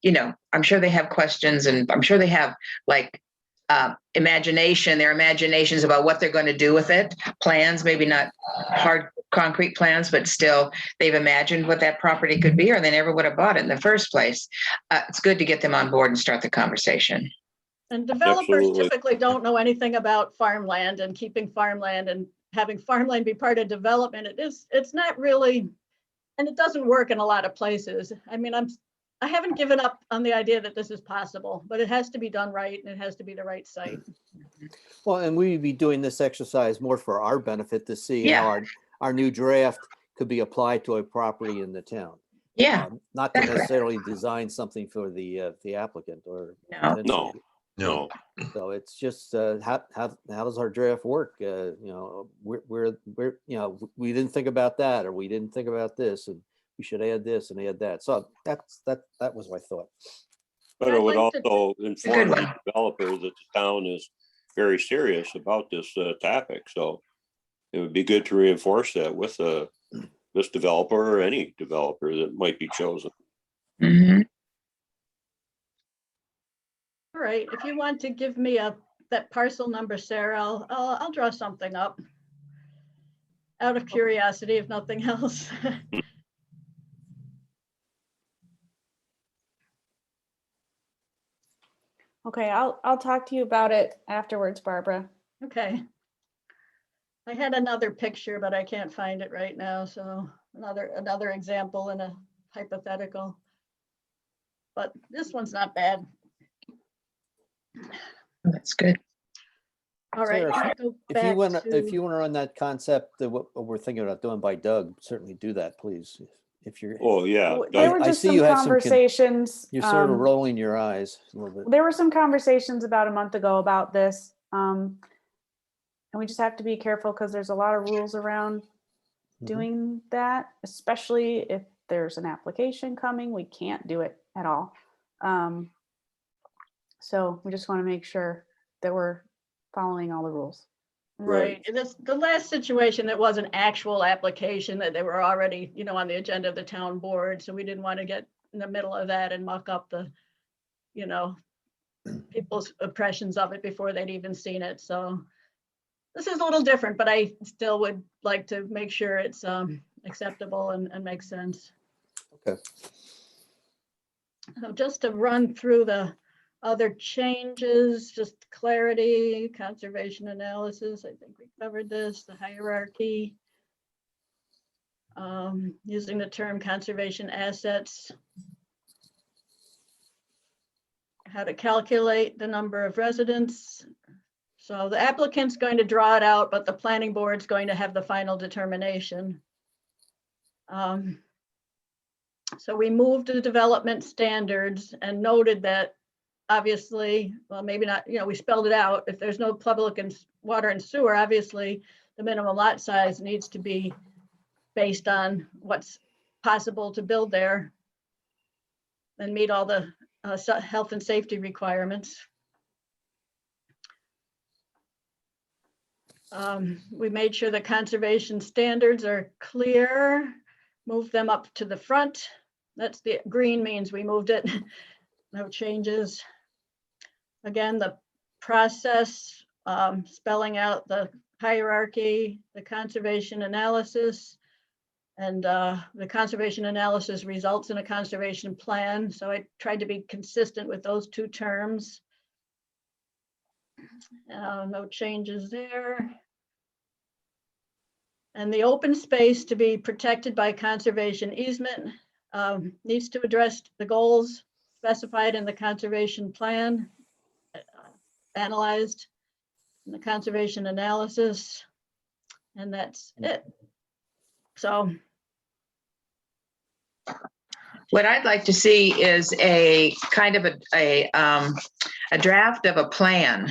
sure they have questions, and I'm sure they have like their imaginations about what they're going to do with it. Plans, maybe not hard concrete plans, but still they've imagined what that property could be, or they never would have bought it in the first place. It's good to get them on board and start the conversation. And developers Absolutely. typically don't know anything about farmland and keeping farmland and having farmland be part of development. It's not really, and it doesn't work in a lot of places. I mean, I haven't given up on the idea that this is possible, but it has to be done right and it has to be the right site. Well, and we'd be doing this exercise more for our benefit to see Yeah. how our new draft could be applied to a property in the town. Yeah. Not to necessarily design something for the applicant or. No. potentially. No. So it's just how does our draft work? We didn't think about that, or we didn't think about this, and we should add this and add that. So that was my thought. But it I'd would like to- also inform one. the developer that the town is very serious about this topic. So it would be good to reinforce that with this developer or any developer that might be chosen. Mhm. All right, if you want to give me that parcel number, Sarah, I'll draw something up. Out of curiosity, if nothing else. Okay, I'll talk to you about it afterwards, Barbara. Okay. I had another picture, but I can't find it right now. So another example in a hypothetical. But this one's not bad. That's good. All right. Sarah, let me go If you back want to- if you want to run that concept that what we're thinking about doing by Doug, certainly do that, please. If you're Oh, yeah. There were I just see some you have some conversations. you're sort of rolling your eyes a little bit. There were some conversations about a month ago about this. And we just have to be careful because there's a lot of rules around doing that, especially if there's an application coming, we can't do it at all. So we just want to make sure that we're following all the rules. Right. The last situation, that was an actual application that they were already, on the agenda of the town board. So we didn't want to get in the middle of that and muck up the, people's impressions of it before they'd even seen it. So this is a little different, but I still would like to make sure it's acceptable and makes sense. Okay. So just to run through the other changes, just clarity, conservation analysis, I think we covered this, the hierarchy. Using the term conservation assets. How to calculate the number of residents. So the applicant's going to draw it out, but the planning board's going to have the final determination. So we moved to the development standards and noted that obviously, well, maybe not, we spelled it out. If there's no public and water and sewer, obviously the minimum lot size needs to be based on what's possible to build there and meet all the health and safety requirements. We made sure the conservation standards are clear, moved them up to the front. That's the green means we moved it, no changes. Again, the process, spelling out the hierarchy, the conservation analysis, and the conservation analysis results in a conservation plan. So I tried to be consistent with those two terms. No changes there. And the open space to be protected by conservation easement needs to address the goals specified in the conservation plan, analyzed in the conservation analysis, and that's it. So What I'd like to see is a kind of a draft of a plan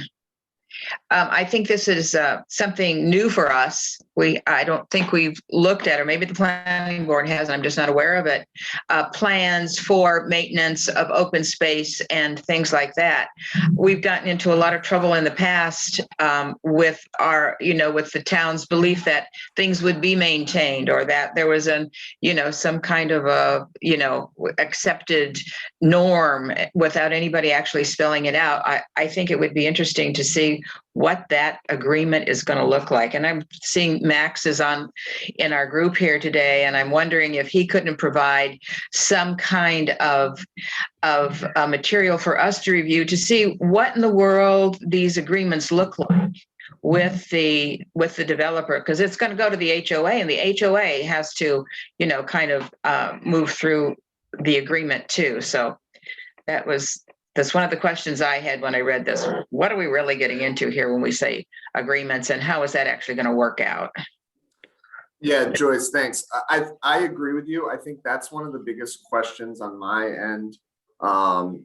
I think this is something new for us. I don't think we've looked at, or maybe the planning board has, I'm just not aware of it, plans for maintenance of open space and things like that. We've gotten into a lot of trouble in the past with our, with the town's belief that things would be maintained, or that there was some kind of a, accepted norm without anybody actually spelling it out. I think it would be interesting to see what that agreement is going to look like. And I'm seeing Max is in our group here today, and I'm wondering if he couldn't provide some kind of material for us to review to see what in the world these agreements look like with the developer, because it's going to go to the HOA, and the HOA has to, kind of move through the agreement too. So that's one of the questions I had when I read this. What are we really getting into here when we say agreements, and how is that actually going to work out? Yeah, Joyce, thanks. I agree with you. I think that's one of the biggest questions on my end,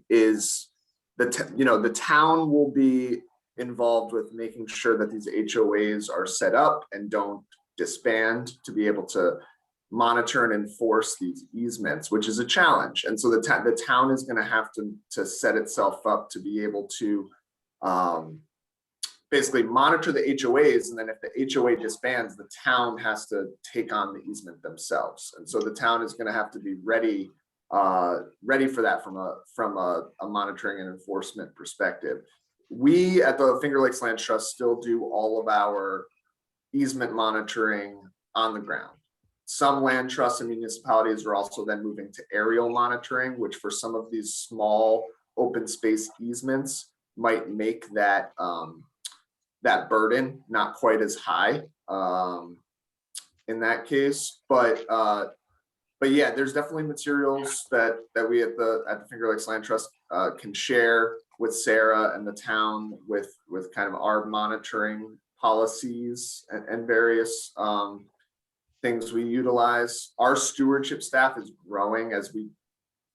is the town will be involved with making sure that these HOAs are set up and don't disband, to be able to monitor and enforce these easements, which is a challenge. And so the town is going to have to set itself up to be able to basically monitor the HOAs, and then if the HOA disbands, the town has to take on the easement themselves. And so the town is going to have to be ready for that from a monitoring and enforcement perspective. We at the Finger Lakes Land Trust still do all of our easement monitoring on the ground. Some land trusts and municipalities are also then moving to aerial monitoring, which for some of these small open space easements might make that that burden not quite as high in that case. But yeah, there's definitely materials that we at the Finger Lakes Land Trust can share with Sarah and the town with kind of our monitoring policies and various things we utilize. Our stewardship staff is growing as we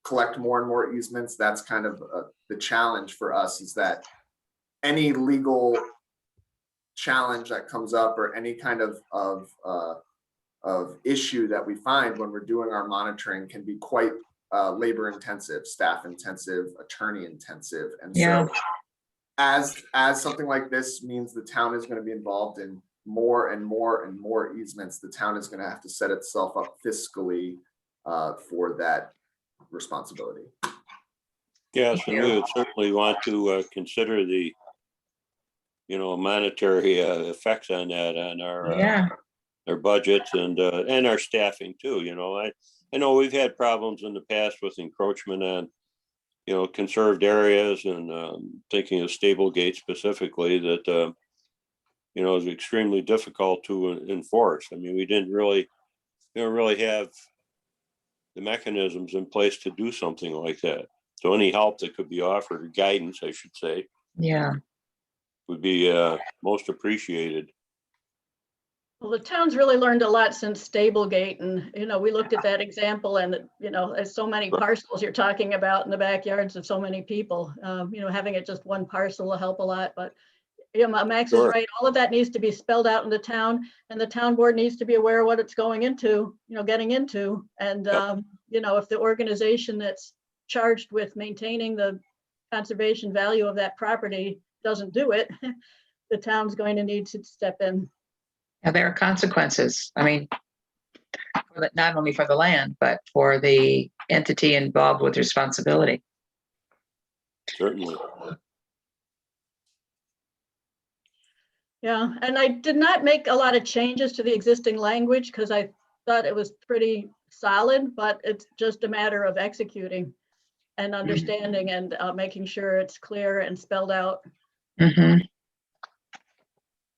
collect more and more easements. That's kind of the challenge for us, is that any legal challenge that comes up, or any kind of issue that we find when we're doing our monitoring, can be quite labor intensive, staff intensive, attorney intensive. And so as something like this means the town is going to be involved in more and more and more easements, the town is going to have to set itself up fiscally for that responsibility. Yes, and we would certainly want to consider the, monetary effects on that, on our budgets and our staffing too. I know we've had problems in the past with encroachment on, conserved areas, and thinking of Stablegate specifically, that is extremely difficult to enforce. I mean, we don't really have the mechanisms in place to do something like that. So any help that could be offered, or guidance, I should say, would be most appreciated. Well, the town's really learned a lot since Stablegate, and we looked at that example, and there's so many parcels you're talking about in the backyards of so many people. Having it just one parcel will help a lot. But Max is right. All of that needs to be spelled out in the town, and the town board needs to be aware of what it's going into, getting into. And if the organization that's charged with maintaining the conservation value of that property doesn't do it, the town's going to need to step in. Yeah, there are consequences. I mean, not only for the land, but for the entity involved with responsibility. Certainly. Yeah, and I did not make a lot of changes to the existing language because I thought it was pretty solid, but it's just a matter of executing and understanding and making sure it's clear and spelled out.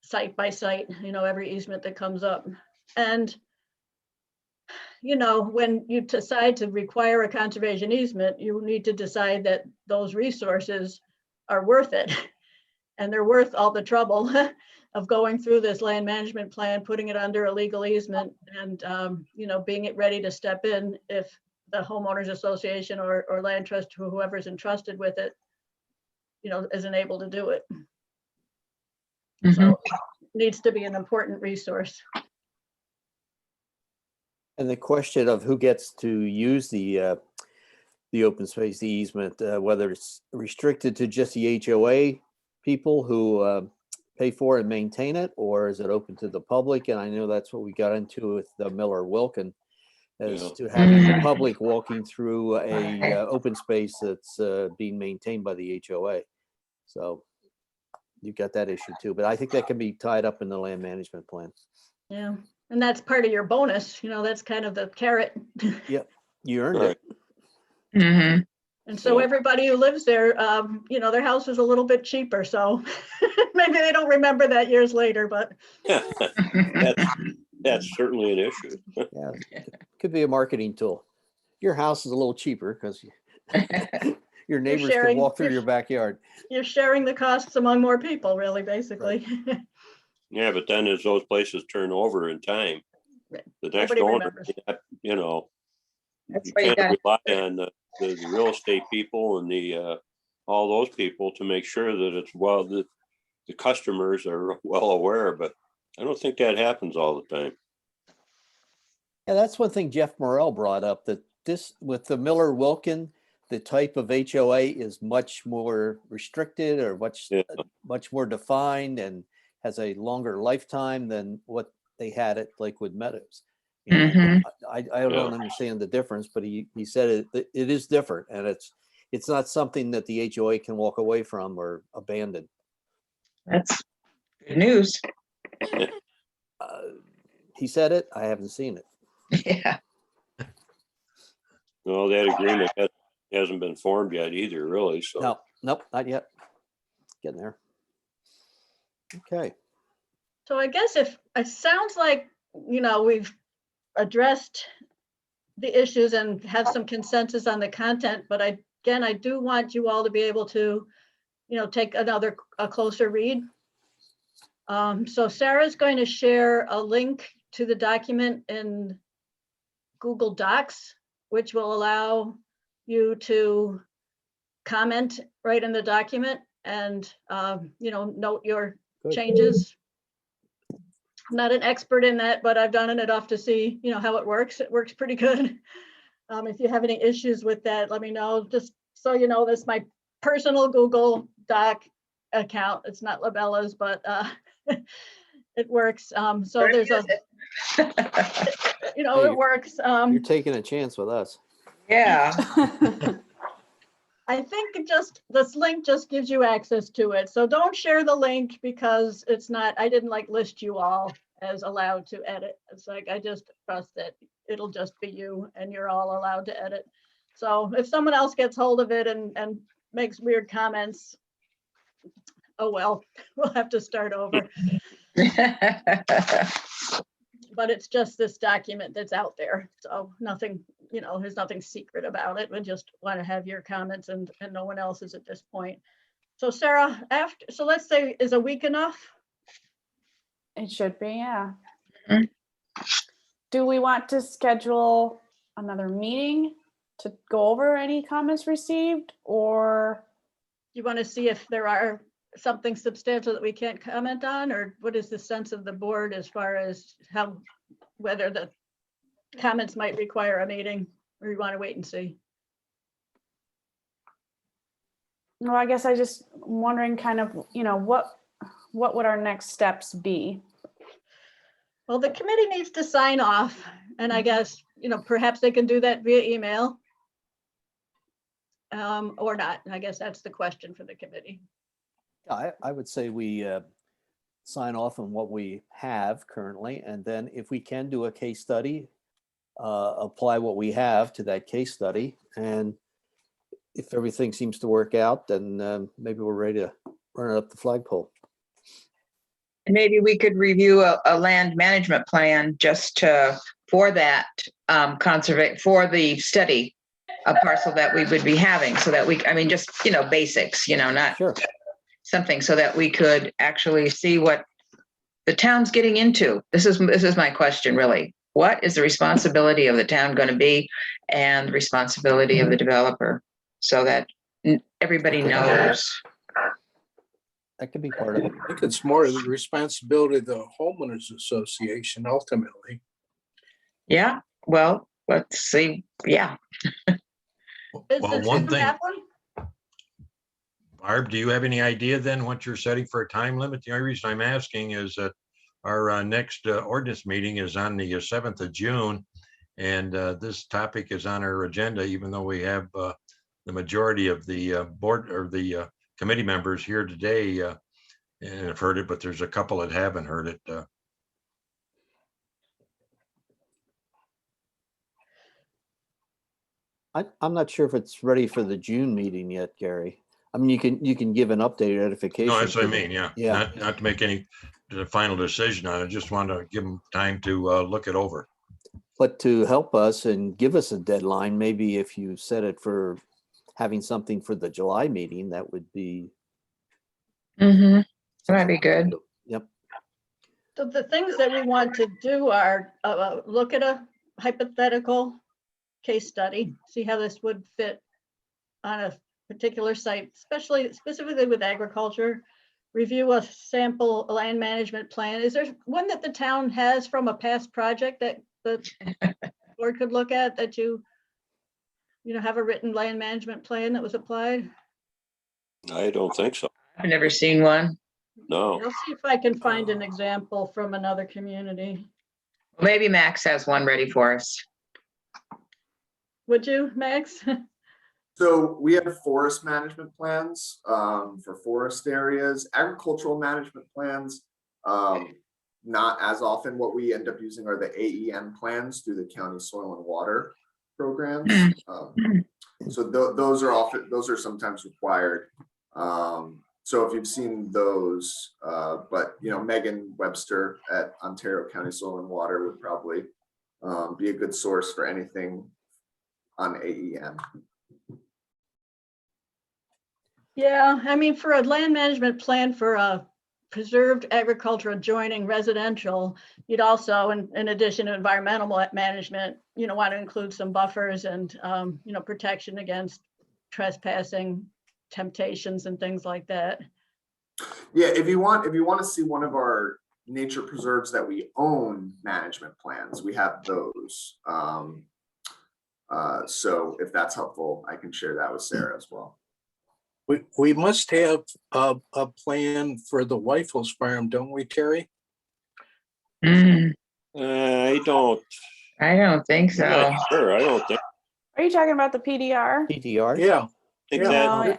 Site by site, every easement that comes up. And, when you decide to require a conservation easement, you need to decide that those resources are worth it. And they're worth all the trouble of going through this land management plan, putting it under a legal easement, and, being ready to step in if the homeowners association or land trust, whoever's entrusted with it, isn't able to do it. Mhm. Needs to be an important resource. And the question of who gets to use the open space, the easement, whether it's restricted to just the HOA people who pay for and maintain it, or is it open to the public? And I know that's what we got into with the Miller Wilkin, as Yeah. to having the Mhm. public walking through a open space that's being maintained by the HOA. So you've got that issue too, but I think that can be tied up in the land management plan. Yeah, and that's part of your bonus, that's kind of the carrot. You earned Right. it. Mhm. And so Yeah. everybody who lives there, their house is a little bit cheaper, so maybe they don't remember that years later, but That's certainly an issue. Yeah, could be a marketing tool. Your house is a little cheaper because your neighbors can sharing- walk through you're- your backyard. you're sharing the costs among more people, really, basically. Yeah, but then as those places turn over in time, Right. the next Nobody owner, remembers. That's you why you can't got, rely on the real estate people and all those people to make sure that it's the customers are well aware, but I don't think that happens all the time. Yeah, that's one thing Jeff Morrell brought up, that this, with the Miller Wilkin, the type of HOA is much more restricted or Yeah. much more defined and has a longer lifetime than what they had at Lakewood Meadows. And Mhm. I don't understand the difference, but he said it is different, and it's not something that the HOA can walk away from or abandon. that's good news. He said it, I haven't seen it. Yeah. No, that agreement hasn't been formed yet either, really, so. No, nope, not yet. Getting there. Okay. So I guess if it sounds like, we've addressed the issues and have some consensus on the content, but I do want you all to be able to, take a closer read. So Sarah's going to share a link to the document in Google Docs, which will allow you to comment right in the document and, note your Good. changes. I'm not an expert in that, but I've done it enough to see, how it works. It works pretty good. If you have any issues with that, let me know. Just so you know, this is my personal Google Doc account. It's not Labella's, but it works. So there's it works. You're taking a chance with us. Yeah. I think this link just gives you access to it. So don't share the link because I didn't list you all as allowed to edit. It's I just trust that it'll just be you and you're all allowed to edit. So if someone else gets hold of it and makes weird comments, oh well, we'll have to start over. But it's just this document that's out there. So nothing, there's nothing secret about it. We just want to have your comments and no one else's at this point. So Sarah, so let's say, is a week enough? It should be, yeah. Mhm. Do we want to schedule another meeting to go over any comments received, or? You want to see if there are something substantial that we can't comment on, or what is the sense of the board as far as whether the comments might require a meeting, or you want to wait and see? No, I guess I just wondering kind of, what would our next steps be? Well, the committee needs to sign off, and I guess, perhaps they can do that via email. Or not. I guess that's the question for the committee. I would say we sign off on what we have currently, and then if we can do a case study, apply what we have to that case study, and if everything seems to work out, then maybe we're ready to run it up the flagpole. Maybe we could review a land management plan just for that for the study, a parcel that we would be having, so that just, basics, not Sure. something, so that we could actually see what the town's getting into. This is my question, really. What is the responsibility of the town going to be, and the responsibility of the developer, so that everybody knows? That could be part of it. I think it's more of the responsibility of the homeowners association ultimately. Yeah, well, let's see. Yeah. Is Well, the one town thing- have one? Barb, do you have any idea then what you're setting for a time limit? The only reason I'm asking is that our next ordinance meeting is on the 7th of June. And this topic is on our agenda, even though we have the majority of the board or the committee members here today and have heard it, but there's a couple that haven't heard it. I'm not sure if it's ready for the June meeting yet, Gary. I mean, you can give an updated edification. No, that's what I to the- mean, yeah. Yeah. Not to make any final decision on it, just want to give them time to look it over. But to help us and give us a deadline, maybe if you set it for having something for the July meeting, that would be. Mm-hmm. That'd be good. Yep. So the things that we want to do are look at a hypothetical case study, see how this would fit on a particular site, specifically with agriculture. Review a sample land management plan. Is there one that the town has from a past project that the board could look at that you have a written land management plan that was applied? I don't think so. I've never seen one. No. I'll see if I can find an example from another community. Maybe Max has one ready for us. Would you, Max? So we have forest management plans for forest areas, agricultural management plans. Not as often. What we end up using are the AEM plans through the county soil and water programs. So those are sometimes required. So if you've seen those, but Megan Webster at Ontario County Soil and Water would probably be a good source for anything on AEM. Yeah, I mean, for a land management plan for a preserved agriculture adjoining residential, you'd also, in addition to environmental management, want to include some buffers and, protection against trespassing, temptations and things like that. Yeah, if you want to see one of our nature preserves that we own management plans, we have those. So if that's helpful, I can share that with Sarah as well. We must have a plan for the Weifels farm, don't we, Terry? Mm, I don't. I don't think I'm so. not sure. I don't think. Are you talking about the PDR? PDR? Yeah. think Yeah. that. Oh,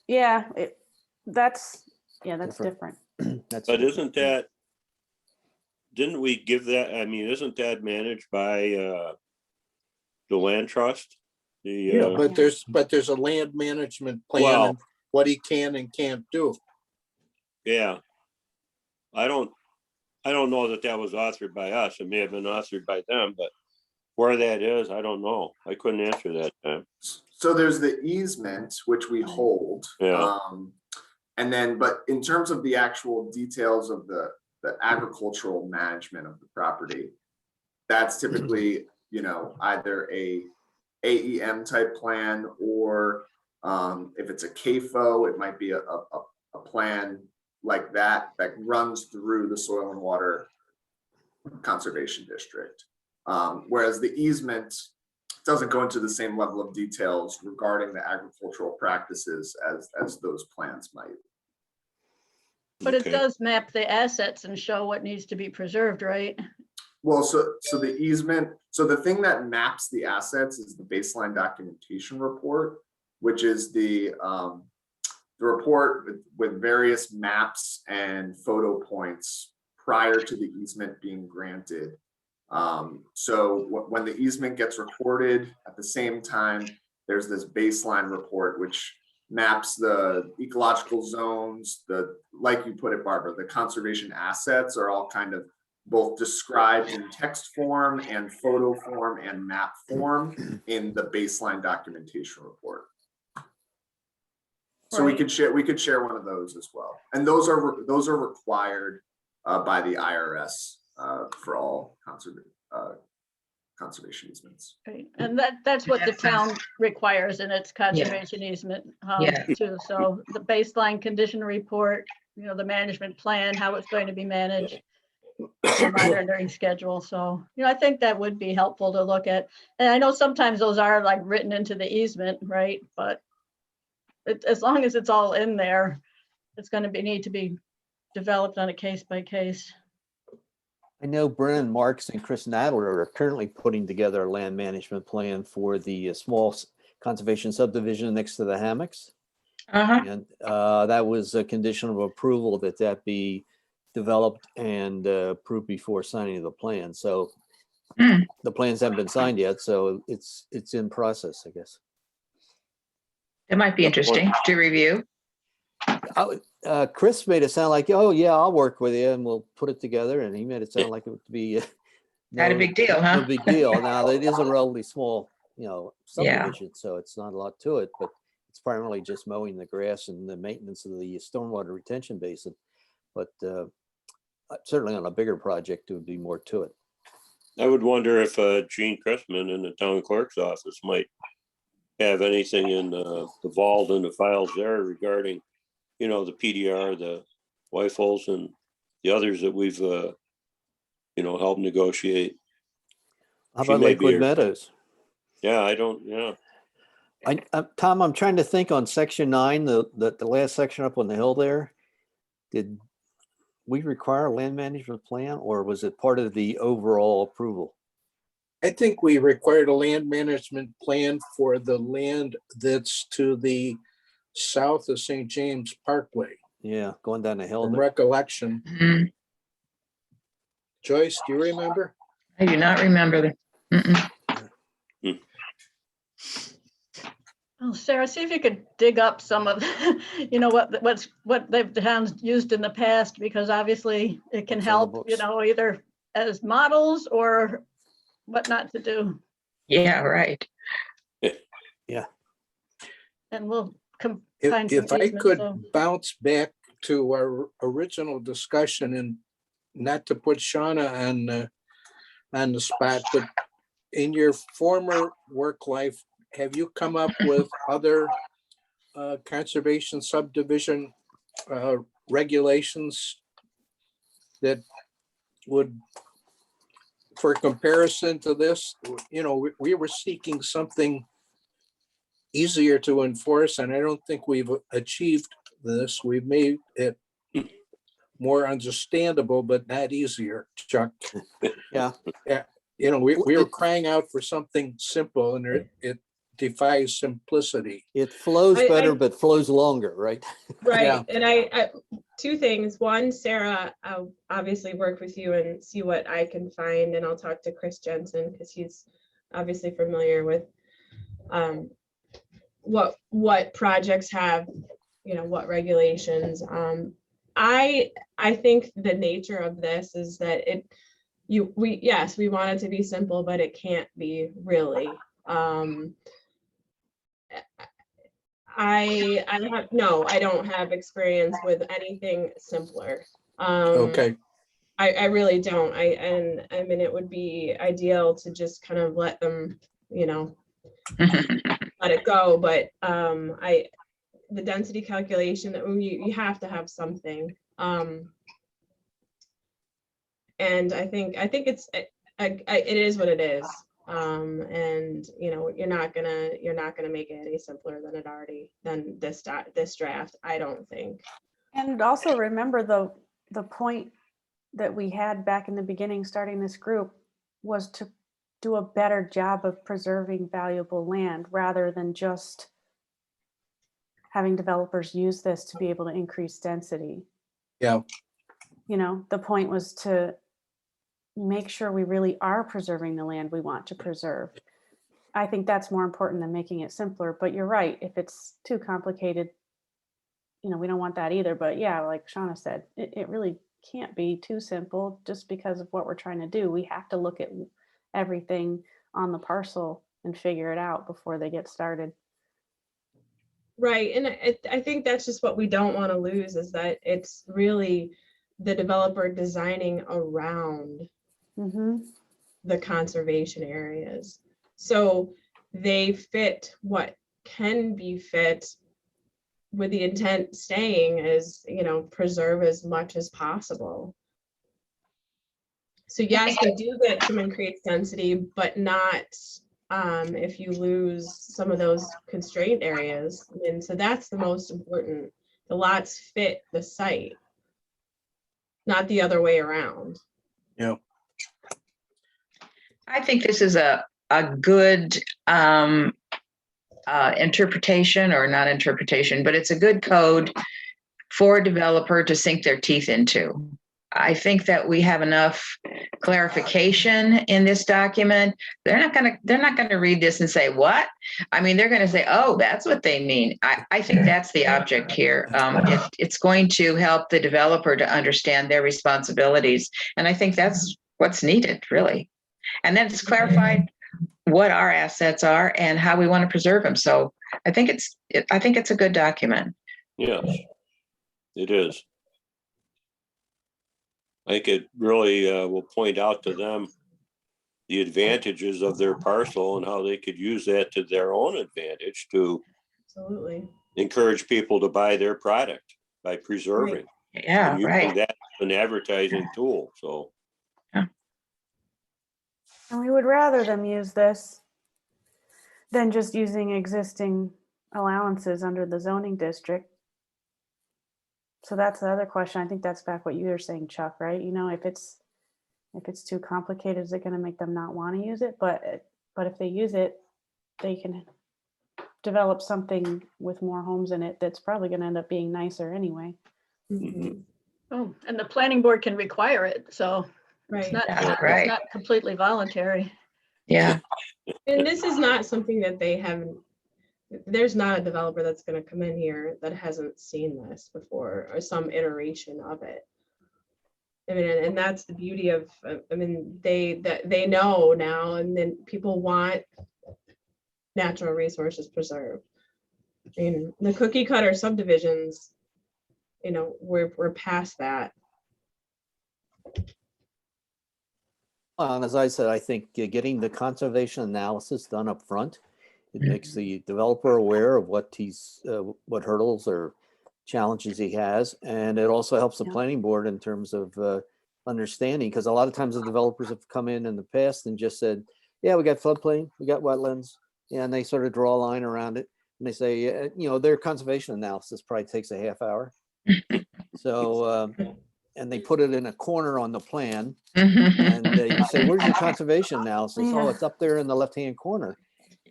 yeah, that's Different. different. That's But different. isn't that? Didn't we give that? I mean, isn't that managed by the land trust? Yeah, but there's a land management plan Well- and what he can and can't do. Yeah. I don't know that was authored by us. It may have been authored by them, but where that is, I don't know. I couldn't answer that time. So there's the easement, which we hold. Yeah. And then, but in terms of the actual details of the agricultural management of the property, that's typically, either a AEM type plan, or if it's a CAFO, it might be a plan like that runs through the Soil and Water Conservation District. Whereas the easement doesn't go into the same level of details regarding the agricultural practices as those plans might. But Okay. it does map the assets and show what needs to be preserved, right? Well, so the easement, so the thing that maps the assets is the baseline documentation report, which is the report with various maps and photo points prior to the easement being granted. So when the easement gets recorded, at the same time, there's this baseline report which maps the ecological zones, like you put it, Barbara, the conservation assets are all kind of both described in text form and photo form and map form in the baseline documentation report. So we could share one of those as well. And those are required by the IRS for all conservation easements. Right. And that's what the town requires in its conservation easement Yeah. too. So the baseline condition report the management plan, how it's going to be managed, the monitoring schedule. So, I think that would be helpful to look at. And I know sometimes those are like written into the easement, right? But as long as it's all in there, it's going to need to be developed on a case by case. I know Brennan Marks and Chris Nadler are currently putting together a land management plan for the small conservation subdivision next to the hammocks. Uh-huh. And that was a condition of approval that be developed and approved before signing of the plan. So the plans haven't been signed yet, so it's in process, I guess. That might be interesting to review. Chris made it sound like, oh yeah, I'll work with you and we'll put it together. And he made it sound like it would be Not a big deal, huh? no big deal. Now it is a relatively small, subdivision, so it's not a lot to it, but it's primarily just mowing the grass and the maintenance of the stormwater retention basin. But certainly on a bigger project, there would be more to it. I would wonder if Gene Chrisman in the town clerk's office might have anything in the vault and the files there regarding, the PDR, the WIFOs, and the others that we've, helped negotiate. How She about may be Lakewood here. Meadows? Yeah, Tom, I'm trying to think on section 9, the last section up on the hill there. Did we require a land management plan, or was it part of the overall approval? I think we required a land management plan for the land that's to the south of St. James Parkway, Yeah, going down the hill from there. recollection. Mhm. Joyce, do you remember? I do not remember the. Mm-mm. Oh, Sarah, see if you could dig up some of, what the towns used in the past, because obviously it can What's on the help, books. either as models or what not to do. Yeah, right. And we'll find some If I easements, could so. bounce back to our original discussion, and not to put Shauna on the spot, but in your former work life, have you come up with other conservation subdivision regulations that would, for comparison to this, we were seeking something easier to enforce, and I don't think we've achieved this. We've made it more understandable, but not easier, Chuck. Yeah. Yeah, we were crying out for something simple, and it defies simplicity. It flows I- better, but flows longer, right? Right. Yeah. And I, two things. One, Sarah, I'll obviously work with you and see what I can find, and I'll talk to Chris Jensen because he's obviously familiar with what projects have, what regulations. I think the nature of this is that yes, we want it to be simple, but it can't be really. I don't have experience with anything simpler. Okay, I really don't. I mean, it would be ideal to just kind of let them, let it go. But the density calculation, you have to have something. And I think it is what it is. And you're not gonna make it any simpler than this draft, I don't think. And also remember the point that we had back in the beginning, starting this group, was to do a better job of preserving valuable land rather than just having developers use this to be able to increase density. yeah, The point was to make sure we really are preserving the land we want to preserve. I think that's more important than making it simpler, but you're right. If it's too complicated, we don't want that either. But yeah, like Shauna said, it really can't be too simple just because of what we're trying to do. We have to look at everything on the parcel and figure it out before they get started. Right. And I think that's just what we don't want to lose, is that it's really the developer designing around the conservation areas. So they fit what can be fit with the intent staying is, you know, preserve as much as possible. So yes, we do get some increased density, but not if you lose some of those constrained areas. And so that's the most important. The lots fit the site, not the other way around. Yeah. I think this is a good interpretation, or not interpretation, but it's a good code for a developer to sink their teeth into. I think that we have enough clarification in this document. They're not gonna read this and say, what? I mean, they're gonna say, oh, that's what they mean. I think that's the object here. It's going to help the developer to understand their responsibilities. And I think that's what's needed, really. And then it's clarified what our assets are and how we want to preserve them. So I think it's a good document. Yes, it is. I think it really will point out to them the advantages of their parcel and how they could use that to their own advantage to Absolutely. encourage people to buy their product by preserving. Yeah, and using right. that as an advertising tool. So And we would rather them use this than just using existing allowances under the zoning district. So that's the other question. I think that's back what you were saying, Chuck, right? You know, if it's too complicated, is it going to make them not want to use it? But if they use it, they can develop something with more homes in it that's probably going to end up being nicer anyway. Mhm. Oh, and the planning board can require it, so Right. it's not, Yeah, right. it's not completely voluntary. Yeah. And this is not something that they haven't, there's not a developer that's going to come in here that hasn't seen this before or some iteration of it. I mean, and that's the beauty of, I mean, they know now, and then people want natural resources preserved. I mean, the cookie cutter subdivisions, you know, we're past that. And as I said, I think getting the conservation analysis done up front, it makes the developer aware of what what hurdles or challenges he has. And it also helps the Yeah. planning board in terms of understanding, because a lot of times the developers have come in the past and just said, yeah, we got floodplain, we got wetlands, and they sort of draw a line around it. And they say, you know, their conservation analysis probably takes a half hour. So, and they put it in a corner on the plan. And you say, where's your conservation analysis? Oh, Yeah. it's up there in the left-hand corner.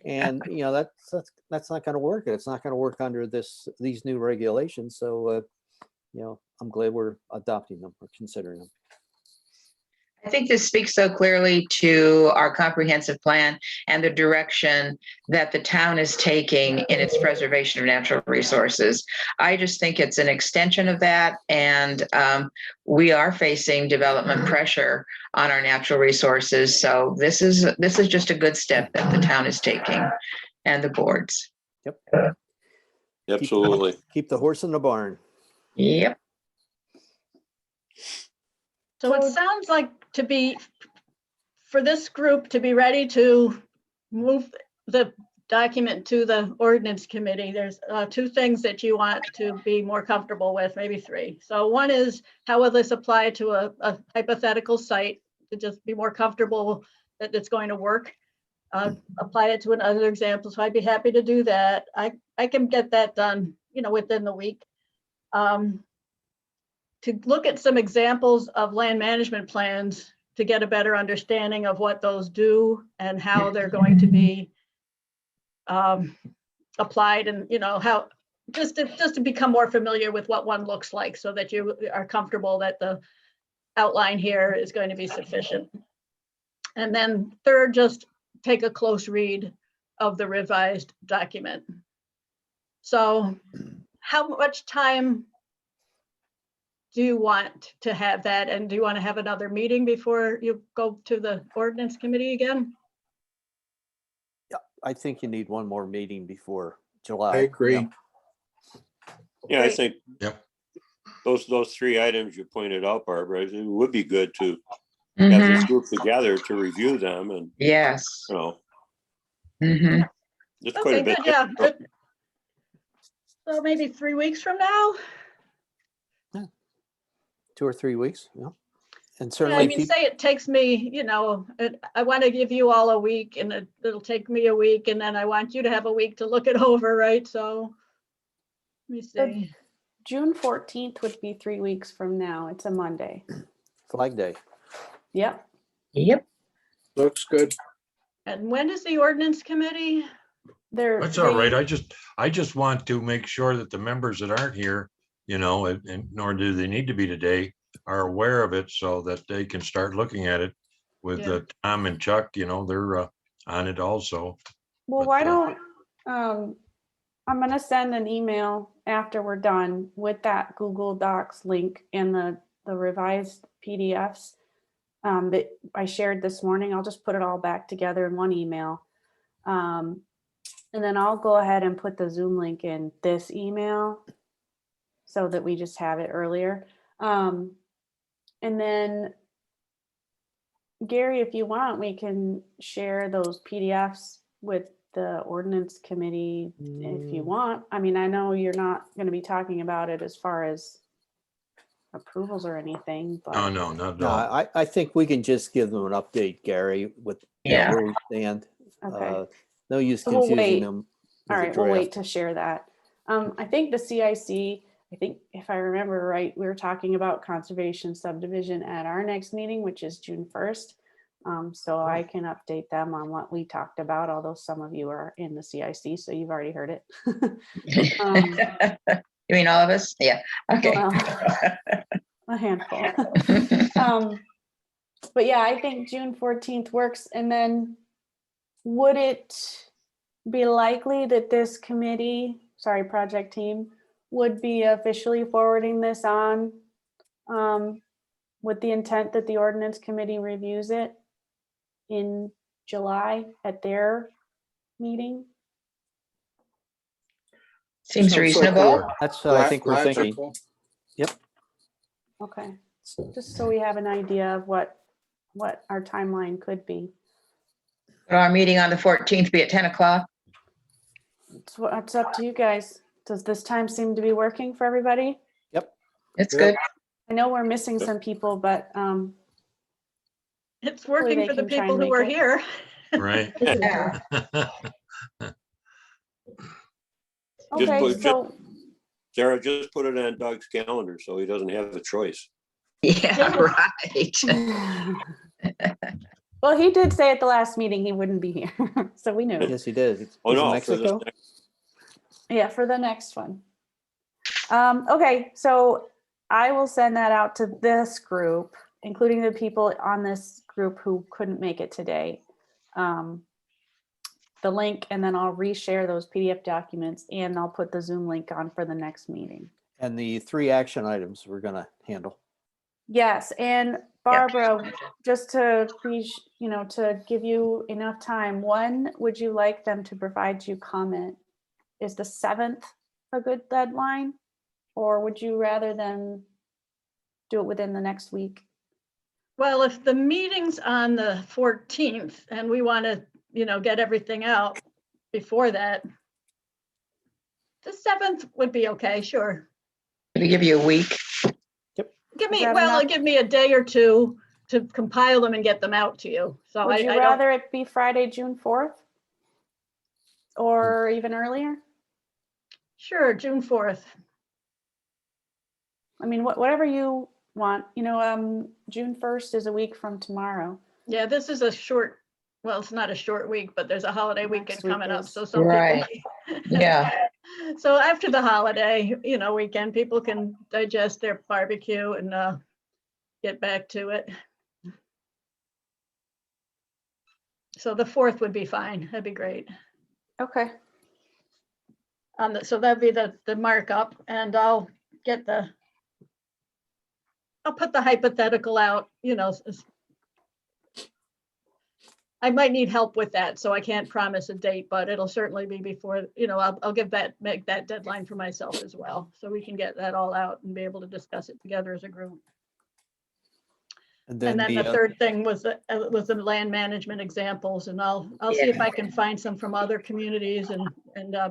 And, you know, that's not going to work. It's not going to work under these new regulations. So, you know, I'm glad we're adopting them or considering them. I think this speaks so clearly to our comprehensive plan and the direction that the town is taking in its preservation of natural resources. I just think it's an extension of that, and we are facing development pressure on our natural resources. So this is just a good step that the town is taking, and the boards. Yep. absolutely. Keep the horse in the barn. Yep. So it sounds like for this group to be ready to move the document to the ordinance committee, there's two things that you want to be more comfortable with, maybe three. So one is, how will this apply to a hypothetical site, to just be more comfortable that it's going to work? Apply it to another example. So I'd be happy to do that. I can get that done, you know, within the week. To look at some examples of land management plans to get a better understanding of what those do and how they're going to be applied, and, you know, how, just to become more familiar with what one looks like, so that you are comfortable that the outline here is going to be sufficient. And then third, just take a close read of the revised document. So how much time do you want to have that? And do you want to have another meeting before you go to the ordinance committee again? Yeah, I think you need one more meeting before July. I agree. Yeah, I Great. think Yep. those three items you pointed out, Barbara, it would be good to have Mhm. this group together to review them, and, Yes. you know, Mhm. it's quite Okay, a bit. good, yeah. different. So maybe 3 weeks from now? 2 or 3 weeks, yeah. And Yeah, I certainly, mean, say it takes me, I want to give you all a week and it'll take me a week and then I want you to have a week to look it over, right? So let me see. June 14th would be 3 weeks from now. It's a Monday. Flag Day. Yep. Yep. Looks good. And when is the ordinance committee? That's all right. I just want to make sure that the members that aren't here, and nor do they need to be today, are aware of it so that they can start looking at it with Yeah. Tom and Chuck, they're on it also. Well, But, why don't, I'm gonna send an email after we're done with that Google Docs link and the revised PDFs that I shared this morning. I'll just put it all back together in one email. And then I'll go ahead and put the Zoom link in this email so that we just have it earlier. And then Gary, if you want, we can share those PDFs with the ordinance committee if you want. I mean, I know you're not going to be talking about it as far as approvals or anything, but No, not at No, all. I think we can just give them an update, Gary, with Yeah. where we stand. okay. No use So we'll confusing wait. them. All with a right, we'll wait draft. to share that. I think the CIC, I think if I remember right, we were talking about conservation subdivision at our next meeting, which is June 1st. So I can update them on what we talked about, although some of you are in the CIC, so you've already heard it. You mean all of us? Yeah. Okay. Well, a handful. But yeah, I think June 14th works. And then would it be likely that this project team would be officially forwarding this on with the intent that the ordinance committee reviews it in July at their meeting? Seems Sounds like reasonable. That's what I think we're thinking. logical. Okay, just so we have an idea of what our timeline could be. Will our meeting on the 14th be at 10 o'clock? It's up to you guys. Does this time seem to be working for everybody? It's Yep. good. I know we're missing some people, but It's working they for the can try people and who make are it. here. Right. Yeah. okay, put- so Sarah, just put it on Doug's calendar so he doesn't have a choice. Yeah, right. well, he did say at the last meeting he wouldn't be here, so we knew. Yes, he did. Oh, He's in no, for this Mexico. Yeah, for the next one. Okay, so I will send that out to this group, including the people on this group who couldn't make it today. The link, and then I'll reshare those PDF documents and I'll put the Zoom link on for the next meeting. And the 3 action items we're going to handle. Yes, and Barbara, just to please, to give you enough time, when would you like them to provide you comment? Is the 7th a good deadline? Or would you rather them do it within the next week? Well, if the meeting's on the 14th and we want to, get everything out before that, the 7th would be okay, sure. It'll give you a week. Give Is me, that well, enough? give me a day or two to compile them and get them out to you. So Would I you don't, rather it be Friday, June 4th? Or even earlier? sure, June 4th. I mean, whatever you want, June 1st is a week from tomorrow. Yeah, this is a short, well, it's not a short week, but there's a holiday weekend Next week coming up. is. So some Right. people. Yeah. So after the holiday, weekend, people can digest their barbecue and get back to it. So the 4th would be fine. That'd be great. Okay. So that'd be the markup, and I'll put the hypothetical out, I might need help with that, so I can't promise a date, but it'll certainly be before, I'll make that deadline for myself as well. So we can get that all out and be able to discuss it together as a group. And And then then the third thing was the land management examples, and I'll see if I can find some from other communities and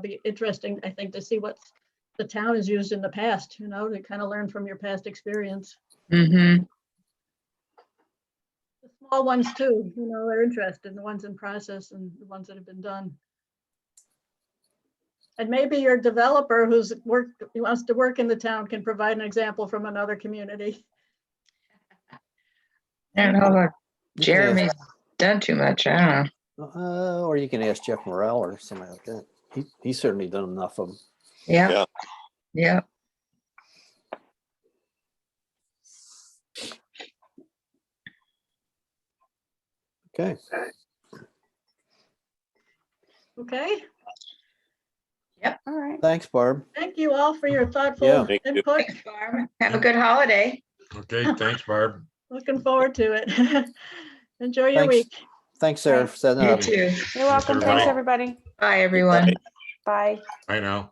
be interesting, I think, to see what's the town has used in the past, you know, to kind of learn from your past experience. Mm-hmm. The small ones too, you know, they're interested, the ones in process and the ones that have been done. And maybe your developer who wants to work in the town can provide an example from another community. I don't know about You can ask- Jeremy's done too much. I don't know. Or you can ask Jeff Morrell or somebody like that. He's certainly done enough of them. Yeah. Yeah. Yeah. Okay. Okay, All right. Thanks, Barb. thank you all for your thoughtful Yeah. Thank you. input. Thanks, Barb. Have a good holiday. Okay, thanks, Barb. Looking forward to it. Enjoy your Thanks. week. Thanks, Sarah, for setting it You up. too. You're welcome. Thanks, everybody. Bye, everyone. Bye. I know.